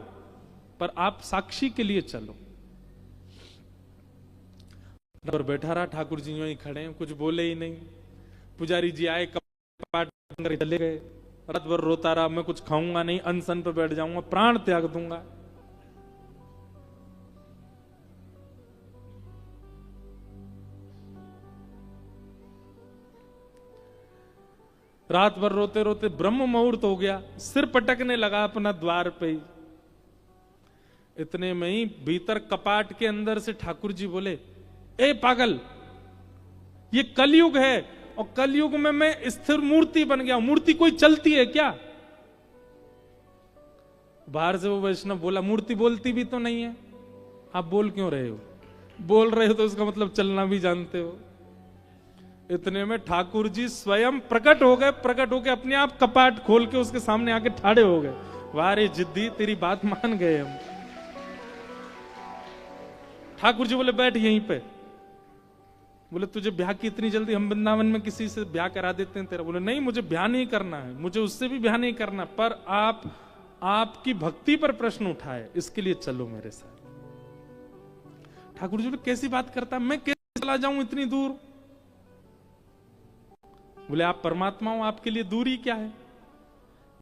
पर आप साक्षी के लिए चलो। पर बैठा रहा, ठाकुर जी यूं ही खड़े हैं, कुछ बोले ही नहीं। पुजारी जी आए, कपाट चले गए, रात भर रोता रहा, मैं कुछ खाऊंगा नहीं, अनशन पर बैठ जाऊंगा, प्राण त्याग दूंगा। रात भर रोते रोते ब्रह्म मुहूर्त हो गया, सिर पटकने लगा अपना द्वार पे ही। इतने में ही भीतर कपाट के अंदर से ठाकुर जी बोले ए पागल, ये कलयुग है और कलयुग में मैं स्थिर मूर्ति बन गया हूं, मूर्ति कोई चलती है क्या? बाहर से वो वैष्णव बोला मूर्ति बोलती भी तो नहीं है, आप बोल क्यों रहे हो? बोल रहे हो तो उसका मतलब चलना भी जानते हो। इतने में ठाकुर जी स्वयं प्रकट हो गए, प्रकट होके अपने आप कपाट खोल के उसके सामने आके ठाड़े हो गए। वाह रे जिद्दी, तेरी बात मान गए हम। ठाकुर जी बोले बैठ यहीं पे। बोले तुझे ब्याह की इतनी जल्दी? हम वृंदावन में किसी से ब्याह करा देते हैं तेरा। बोले नहीं मुझे ब्याह नहीं करना है, मुझे उससे भी ब्याह नहीं करना, पर आपकी भक्ति पर प्रश्न उठाए, इसके लिए चलो मेरे साथ। ठाकुर जी बोले कैसी बात करता, मैं कैसे चला जाऊं इतनी दूर? बोले आप परमात्मा हो, आपके लिए दूरी क्या है?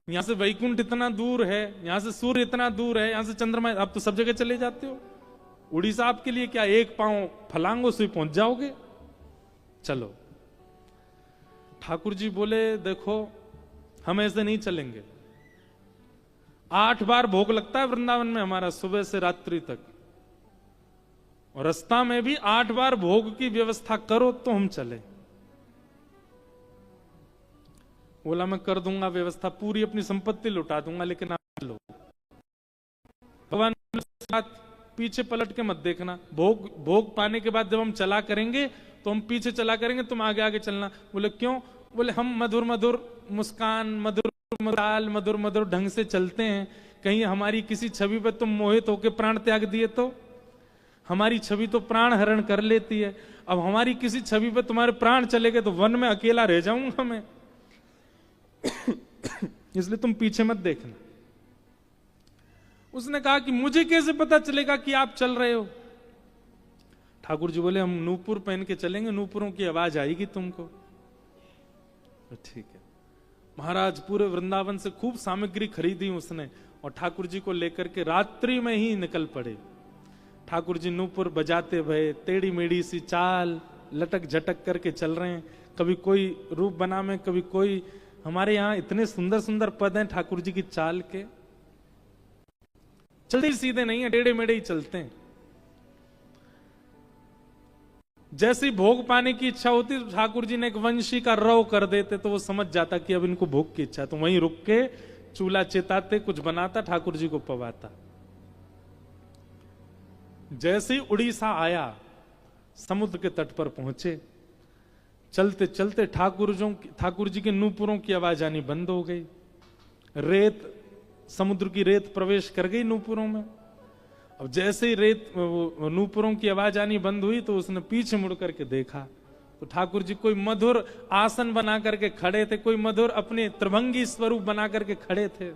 यहां से वैकुंठ इतना दूर है, यहां से सूर्य इतना दूर है, यहां से चंद्रमा, आप तो सब जगह चले जाते हो। उड़ीसा आपके लिए क्या, एक पांव फलांगों से पहुंच जाओगे, चलो। ठाकुर जी बोले देखो हम ऐसे नहीं चलेंगे। 8 बार भोग लगता है वृंदावन में हमारा, सुबह से रात्रि तक, और रास्ता में भी 8 बार भोग की व्यवस्था करो तो हम चले। बोला मैं कर दूंगा व्यवस्था, पूरी अपनी संपत्ति लुटा दूंगा, लेकिन आप लो। भगवान पीछे पलट के मत देखना। भोग पाने के बाद जब हम चला करेंगे तो हम पीछे चला करेंगे, तुम आगे आगे चलना। बोले क्यों? बोले हम मधुर मधुर मुस्कान, मधुर ताल, मधुर मधुर ढंग से चलते हैं, कहीं हमारी किसी छवि पर तुम मोहित होकर प्राण त्याग दिए तो? हमारी छवि तो प्राण हरण कर लेती है, अब हमारी किसी छवि पर तुम्हारे प्राण चले गए तो वन में अकेला रह जाऊंगा मैं। इसलिए तुम पीछे मत देखना। उसने कहा कि मुझे कैसे पता चलेगा कि आप चल रहे हो? ठाकुर जी बोले हम नूपुर पहन के चलेंगे, नूपुरों की आवाज आएगी तुमको। तो ठीक है। महाराज पूरे वृंदावन से खूब सामग्री खरीदी उसने और ठाकुर जी को लेकर के रात्रि में ही निकल पड़े। ठाकुर जी नूपुर बजाते भये, टेढ़ी मेढ़ी सी चाल, लटक झटक करके चल रहे हैं, कभी कोई रूप बना में, कभी कोई। हमारे यहाँ इतने सुंदर सुंदर पद हैं ठाकुर जी की चाल के, चलते सीधे नहीं है, टेढ़े मेढ़े ही चलते हैं। जैसी भोग पाने की इच्छा होती तो ठाकुर जी ने एक वंशी का रव कर देते तो वो समझ जाता कि अब इनको भोग की इच्छा है, तो वहीं रुक के चूल्हा चिताते, कुछ बनाता, ठाकुर जी को पवाता। जैसे ही उड़ीसा आया, समुद्र के तट पर पहुंचे, चलते चलते ठाकुर जी के नूपुरों की आवाज आनी बंद हो गई। रेत, समुद्र की रेत प्रवेश कर गई नूपुरों में। अब जैसे ही रेत नूपुरों की आवाज आनी बंद हुई तो उसने पीछे मुड़ करके देखा तो ठाकुर जी कोई मधुर आसन बना करके खड़े थे, कोई मधुर अपने त्रिभंगी स्वरूप बना करके खड़े थे।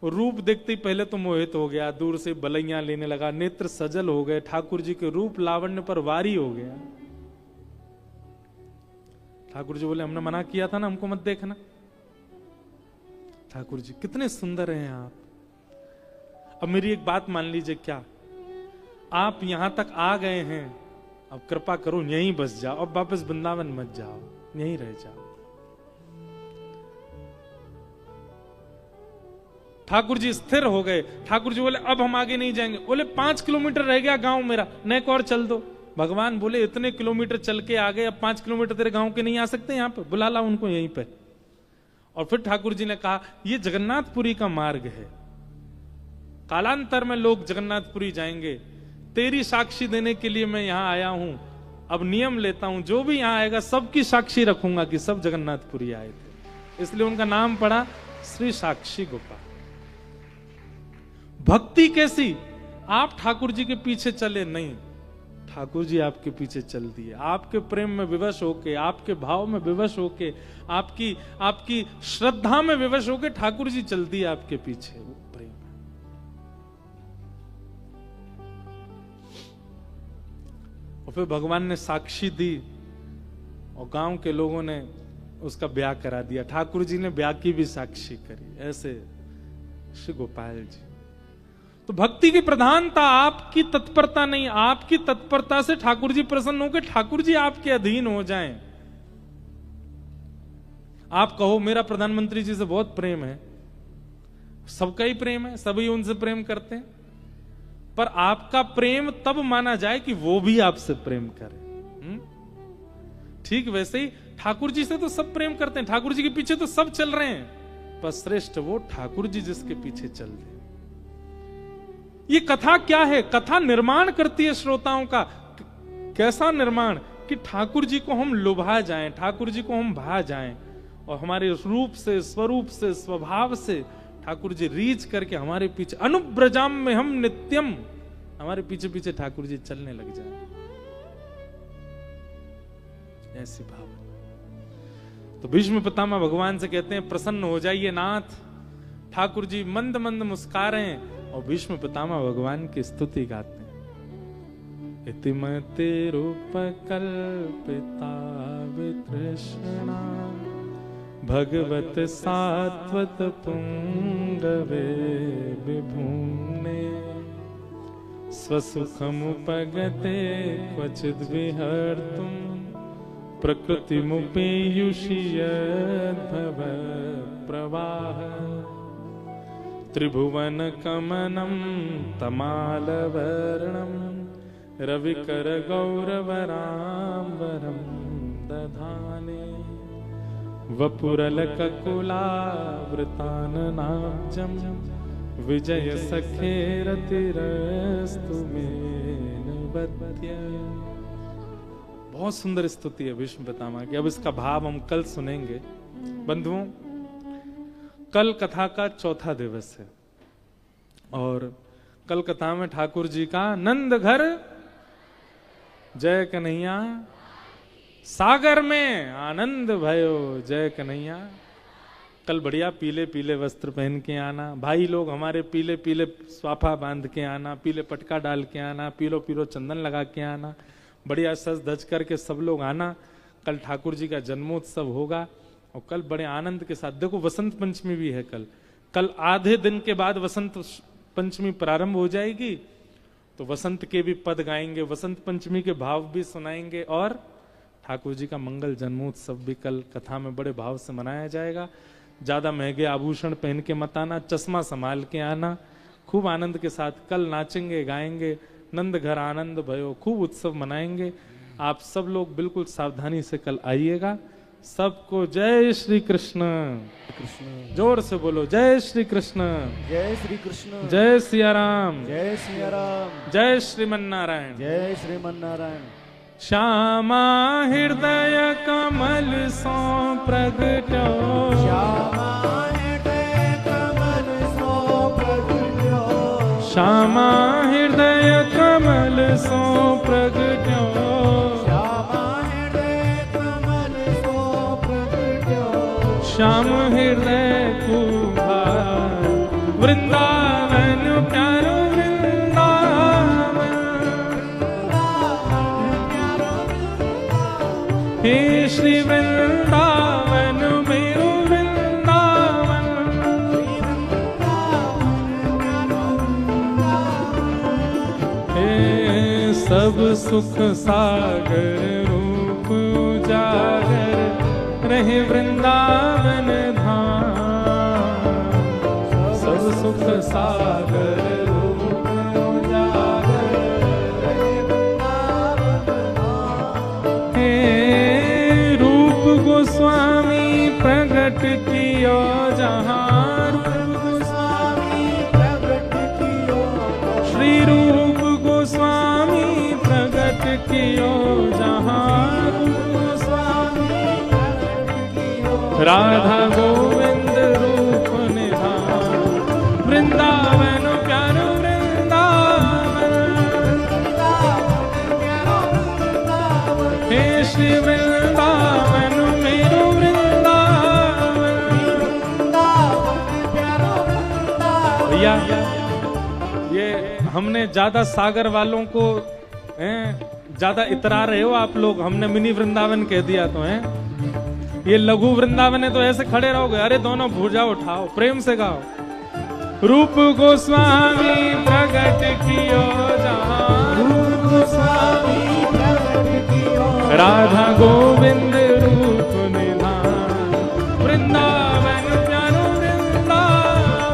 रूप देखते ही पहले तो मोहित हो गया, दूर से बलैया लेने लगा, नेत्र सजल हो गए, ठाकुर जी के रूप लावण्य पर वारी हो गया। ठाकुर जी बोले हमने मना किया था ना, हमको मत देखना। ठाकुर जी कितने सुंदर हैं आप। अब मेरी एक बात मान लीजिए, क्या आप यहां तक आ गए हैं, अब कृपा करो यहीं बस जाओ, अब वापस वृंदावन मत जाओ, यहीं रह जाओ। ठाकुर जी स्थिर हो गए। ठाकुर जी बोले अब हम आगे नहीं जाएंगे। बोले 5 किलोमीटर रह गया गांव मेरा, नेक और चल दो। भगवान बोले इतने किलोमीटर चल के आ गए, अब 5 किलोमीटर तेरे गांव के नहीं आ सकते? यहाँ पे बुला ला उनको यहीं पे। और फिर ठाकुर जी ने कहा ये जगन्नाथपुरी का मार्ग है, कालांतर में लोग जगन्नाथपुरी जाएंगे, तेरी साक्षी देने के लिए मैं यहां आया हूं। अब नियम लेता हूं, जो भी यहां आएगा सबकी साक्षी रखूंगा कि सब जगन्नाथपुरी आए थे। इसलिए उनका नाम पड़ा श्री साक्षी गोपाल। भक्ति कैसी? आप ठाकुर जी के पीछे चले नहीं, ठाकुर जी आपके पीछे चल दिए। आपके प्रेम में विवश होके, आपके भाव में विवश होके, आपकी श्रद्धा में विवश होके ठाकुर जी चल दिए आपके पीछे। वो प्रेम। और फिर भगवान ने साक्षी दी और गांव के लोगों ने उसका ब्याह करा दिया। ठाकुर जी ने ब्याह की भी साक्षी करी। ऐसे श्री गोपाल जी। तो भक्ति की प्रधानता आपकी तत्परता नहीं, आपकी तत्परता से ठाकुर जी प्रसन्न होकर ठाकुर जी आपके अधीन हो जाएं। आप कहो मेरा प्रधानमंत्री जी से बहुत प्रेम है, सबका ही प्रेम है, सभी उनसे प्रेम करते हैं, पर आपका प्रेम तब माना जाए कि वो भी आपसे प्रेम करे। ठीक वैसे ही ठाकुर जी से तो सब प्रेम करते हैं, ठाकुर जी के पीछे तो सब चल रहे हैं, पर श्रेष्ठ वो ठाकुर जी जिसके पीछे चल रहे हैं। ये कथा क्या है? कथा निर्माण करती है श्रोताओं का। कैसा निर्माण? कि ठाकुर जी को हम लुभा जाएं, ठाकुर जी को हम भा जाएं और हमारे रूप से, स्वरूप से, स्वभाव से ठाकुर जी रीच करके हमारे पीछे, अनुब्रजाम में हम नित्यम, हमारे पीछे पीछे ठाकुर जी चलने लग जाए। ऐसी भाव। तो भीष्म पितामह भगवान से कहते हैं प्रसन्न हो जाइए नाथ। ठाकुर जी मंद मंद मुस्कुरा रहे हैं और भीष्म पितामह भगवान की स्तुति गाते हैं। इतिमते रूपकल्पिता वितृष्णा भगवत सात्वत पुंगवे विभूम्ने स्वसुखमुपगते क्वचिद् विहर्तुं प्रकृतिमुपेयुषि यद्भव प्रवाह त्रिभुवन कमनं तमालवर्णं रविकर गौरवराम्बरं दधाने वपुरलककुलावृताननाब्जं विजय सखे रतिरस्तु मेन बत्य। बहुत सुंदर स्तुति है भीष्म पितामह की। अब इसका भाव हम कल सुनेंगे। बंधुओं, कल कथा का चौथा दिवस है और कल कथा में ठाकुर जी का नंद घर जय कन्हैया, सागर में आनंद भयो जय कन्हैया। कल बढ़िया पीले पीले वस्त्र पहन के आना, भाई लोग हमारे पीले पीले स्वाफा बांध के आना, पीले पटका डाल के आना, पीलो पीलो चंदन लगा के आना, बढ़िया सज धज करके सब लोग आना। कल ठाकुर जी का जन्मोत्सव होगा और कल बड़े आनंद के साथ, देखो वसंत पंचमी भी है कल आधे दिन के बाद वसंत पंचमी प्रारंभ हो जाएगी, तो वसंत के भी पद गाएंगे, वसंत पंचमी के भाव भी सुनाएंगे और ठाकुर जी का मंगल जन्मोत्सव भी कल कथा में बड़े भाव से मनाया जाएगा। ज्यादा महंगे आभूषण पहन के मत आना, चश्मा संभाल के आना, खूब आनंद के साथ कल नाचेंगे गाएंगे, नंद घर आनंद भयो, खूब उत्सव मनाएंगे। आप सब लोग बिल्कुल सावधानी से कल आइएगा। सबको जय श्री कृष्ण। कृष्ण जोर से बोलो जय श्री कृष्ण, जय श्री कृष्ण, जय सिया राम, जय सिया राम, जय श्रीमन्नारायण। जय श्रीमन्नारायण। श्यामा हृदय कमल सो प्रगट्यो, श्यामा हृदय कमल सो प्रगट्यो, श्यामा हृदय कमल सो प्रगट्यो, श्यामा हृदय कमल सो प्रगट्यो, श्याम हृदय कुभार वृंदावन प्यारो हे श्री वृंदावन मेरो वृंदावन, हे सब सुख सागर रूप उजागर रहे वृंदावन धाम, सब सुख सागर रूप उजागर रहे वृंदावन धाम। हे रूप गोस्वामी प्रगट कियो जहाँ, रूप गोस्वामी प्रगट कियो, श्री रूप गोस्वामी प्रगट कियो जहाँ, रूप गोस्वामी प्रगट कियो, राधा गोविंद रूप निधान, वृंदावन प्यारो वृंदावन, हे श्री वृंदावन मेरो वृंदावन। भैया ये हमने ज्यादा सागर वालों को ज्यादा इतरा रहे हो आप लोग, हमने मिनी वृंदावन कह दिया तो है, ये लघु वृंदावन है तो ऐसे खड़े रहोगे। अरे दोनों भुजा उठाओ, प्रेम से गाओ। रूप गोस्वामी प्रगट कियो जहाँ, रूप गोस्वामी प्रगट कियो, राधा गोविंद रूप निधान, वृंदावन प्यारो वृंदावन,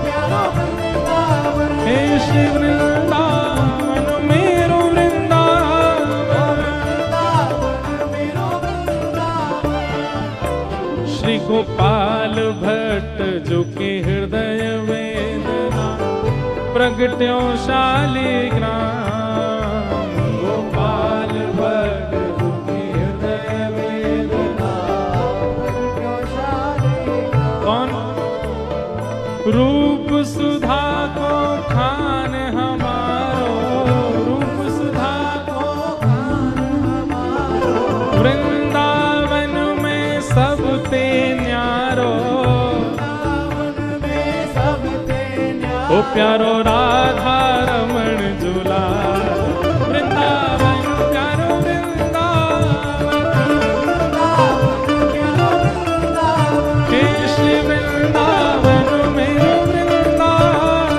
प्यारो वृंदावन, हे श्री वृंदावन मेरो वृंदावन, मेरो वृंदावन। श्री गोपाल भट्ट जो के हृदय वेदना प्रगट्यो शालिग्राम, गोपाल भट्ट जो के हृदय वेदना प्रगट्यो शालिग्राम। कौन? रूप सुधा को खान हमारो, रूप सुधा को वृंदावन में सब ते न्यारो, ओ प्यारो राधा रमण झूला, वृंदावन प्यारो वृंदावन, हे श्री वृंदावन मेरो वृंदावन,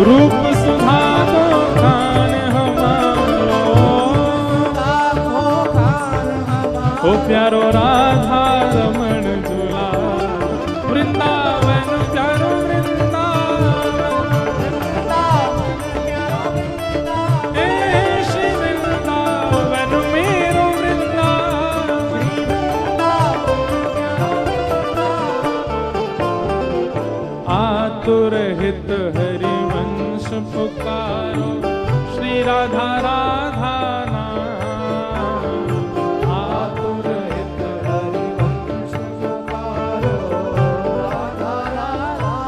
रूप सुधा को खान हमारो, ओ प्यारो राधा रमण झूला, वृंदावन प्यारो वृंदावन, हे श्री वृंदावन मेरो वृंदावन,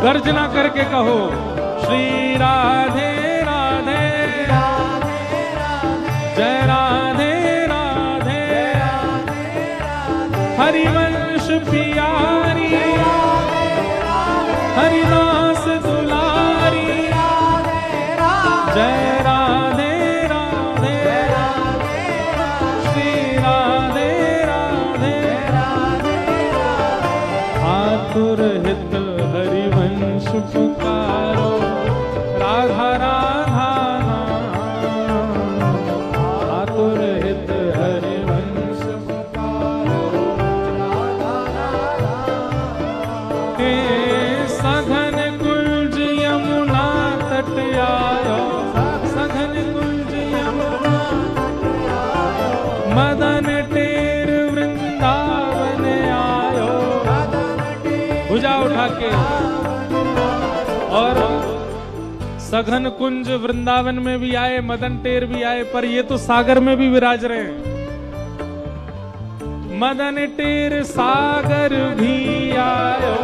गर्जना करके कहो श्री राधे राधे जय राधे राधे हरिवंश पियारी हरिदास दुलारी जय राधे राधे श्री राधे राधे आतुर हित हरिवंश पुकारो राधा राधा आतुर हित हरिवंश पुकारो हे सघन कुंज यमुना तट आयो सघन कुंज यमुना मदन टेर वृंदावन आयो भुजा उठा के और सघन कुंज वृंदावन में भी आए मदन टेर भी आए पर ये तो सागर में भी विराज रहे हैं मदन टेर सागर भी आयो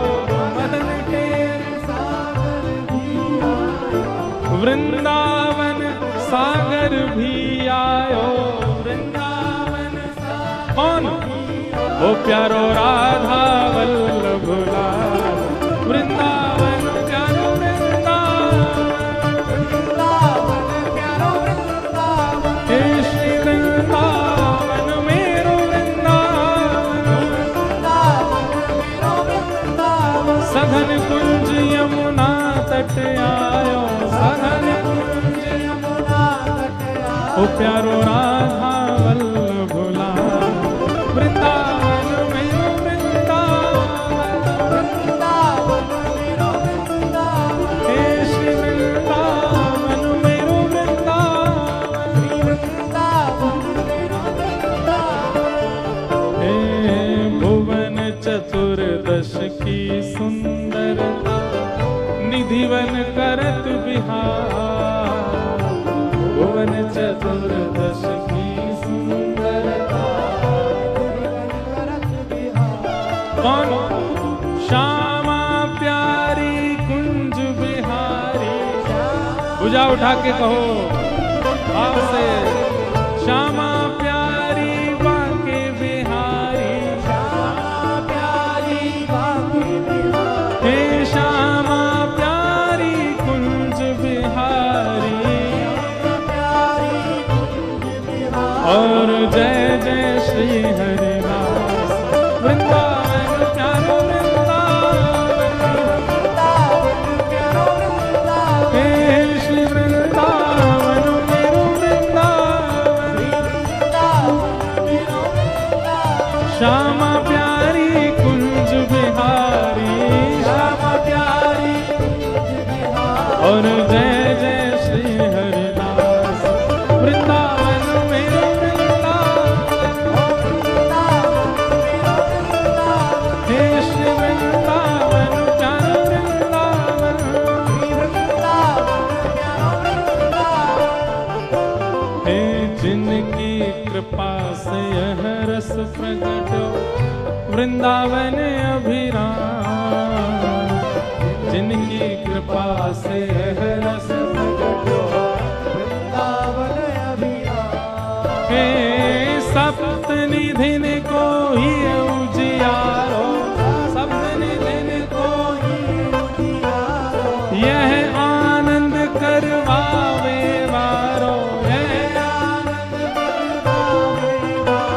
मदन टेर सागर भी आयो वृंदावन सागर भी आयो वृंदावन कौन ओ प्यारो राधा वल्लभ लाल वृंदावन प्यारो वृंदावन प्यारो वृंदावन हे श्री वृंदावन मेरो वृंदावन सघन कुंज यमुना तट आयो सघन कुंज यमुना तट आयो ओ प्यारो राधा वल्लभ लाल वृंदावन मेरो वृंदावन हे श्री वृंदावन मेरो वृंदावन हे भुवन चतुर्दश की सुंदरता निधिवन करत बिहार भुवन चतुर्दश की सुंदरता कौन श्यामा प्यारी कुंज बिहारी भुजा उठा के कहो भाव से श्यामा प्यारी बांके बिहारी हे श्यामा प्यारी कुंज बिहारी और जय जय श्री हरिदास वृंदावन प्यारो वृंदावन हे श्री वृंदावन मेरो वृंदावन श्यामा प्यारी कुंज बिहारी श्यामा प्यारी और जय जय श्री हरिदास वृंदावन मेरो हे श्री वृंदावन प्यारो वृंदावन हे जिनकी कृपा से यह रस प्रकट वृंदावन अभिराम जिनकी कृपा से यह रस प्रकट वृंदावन अभिराम हे सप्त निधिन को ही उजियारो सप्त निधिन को ही उजियारो यह आनंद करवावे वारो यह आनंद करवावे वारो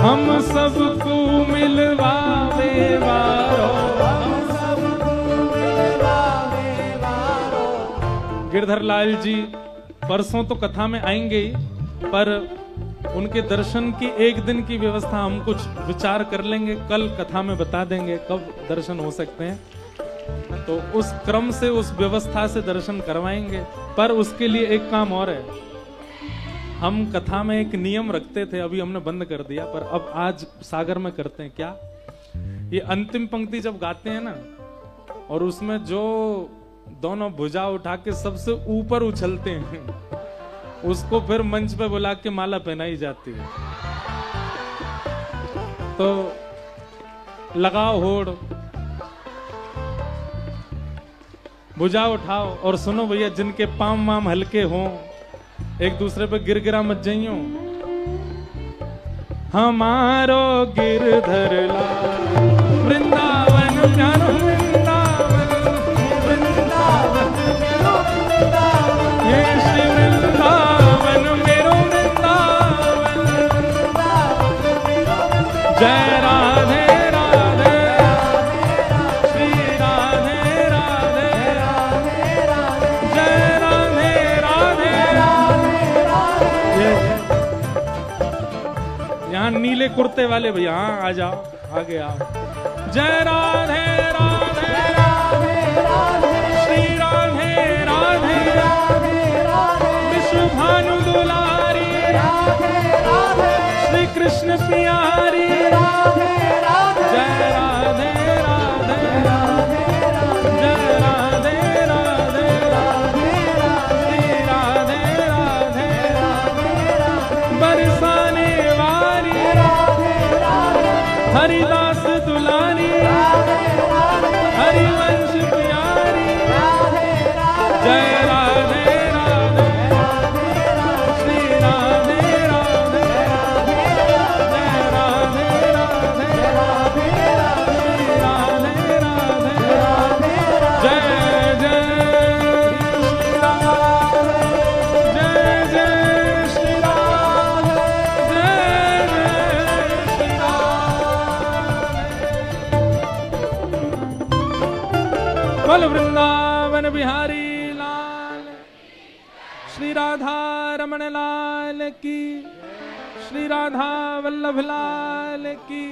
हम सबको मिलवावे वारो हम सबको मिलवावे वारो गिरधर लाल जी परसों तो कथा में आएंगे ही पर उनके दर्शन की एक दिन की व्यवस्था हम कुछ विचार कर लेंगे कल कथा में बता देंगे कब दर्शन हो सकते हैं तो उस क्रम से उस व्यवस्था से दर्शन करवाएंगे पर उसके लिए एक काम और है हम कथा में एक नियम रखते थे अभी हमने बंद कर दिया पर अब आज सागर में करते हैं क्या ये अंतिम पंक्ति जब गाते हैं ना और उसमें जो दोनों भुजा उठा के सबसे ऊपर उछलते हैं उसको फिर मंच पे बुला के माला पहनाई जाती है। तो लगाओ होड़ भुजा उठाओ और सुनो भैया, जिनके पाम वाम हल्के हों एक दूसरे पे गिर गिरा मत जाइयो। हमारो गिरधर लाल वृंदावन प्यारो वृंदावन, वृंदावन मेरो वृंदावन, ये श्री वृंदावन मेरो वृंदावन। जय राधे राधे श्री राधे राधे, जय राधे राधे। यहाँ नीले कुर्ते वाले भैया, हाँ आ जाओ, आगे आओ। जय राधे राधे श्री राधे राधे, विश्व भानु दुलारी श्री कृष्ण प्यारी। जय राधे राधे जय राधे राधे श्री राधे राधे, बरसाने वाली हरिदास दुलारी हरिवंश प्यारी। जय राधे राधे श्री राधे राधे, जय राधे राधे श्री राधे राधे। जय जय श्री राधे, जय जय श्री राधे, जय जय श्री राधे। बोल वृंदावन बिहारी लाल, श्री राधा रमण लाल की, श्री राधा वल्लभ लाल की।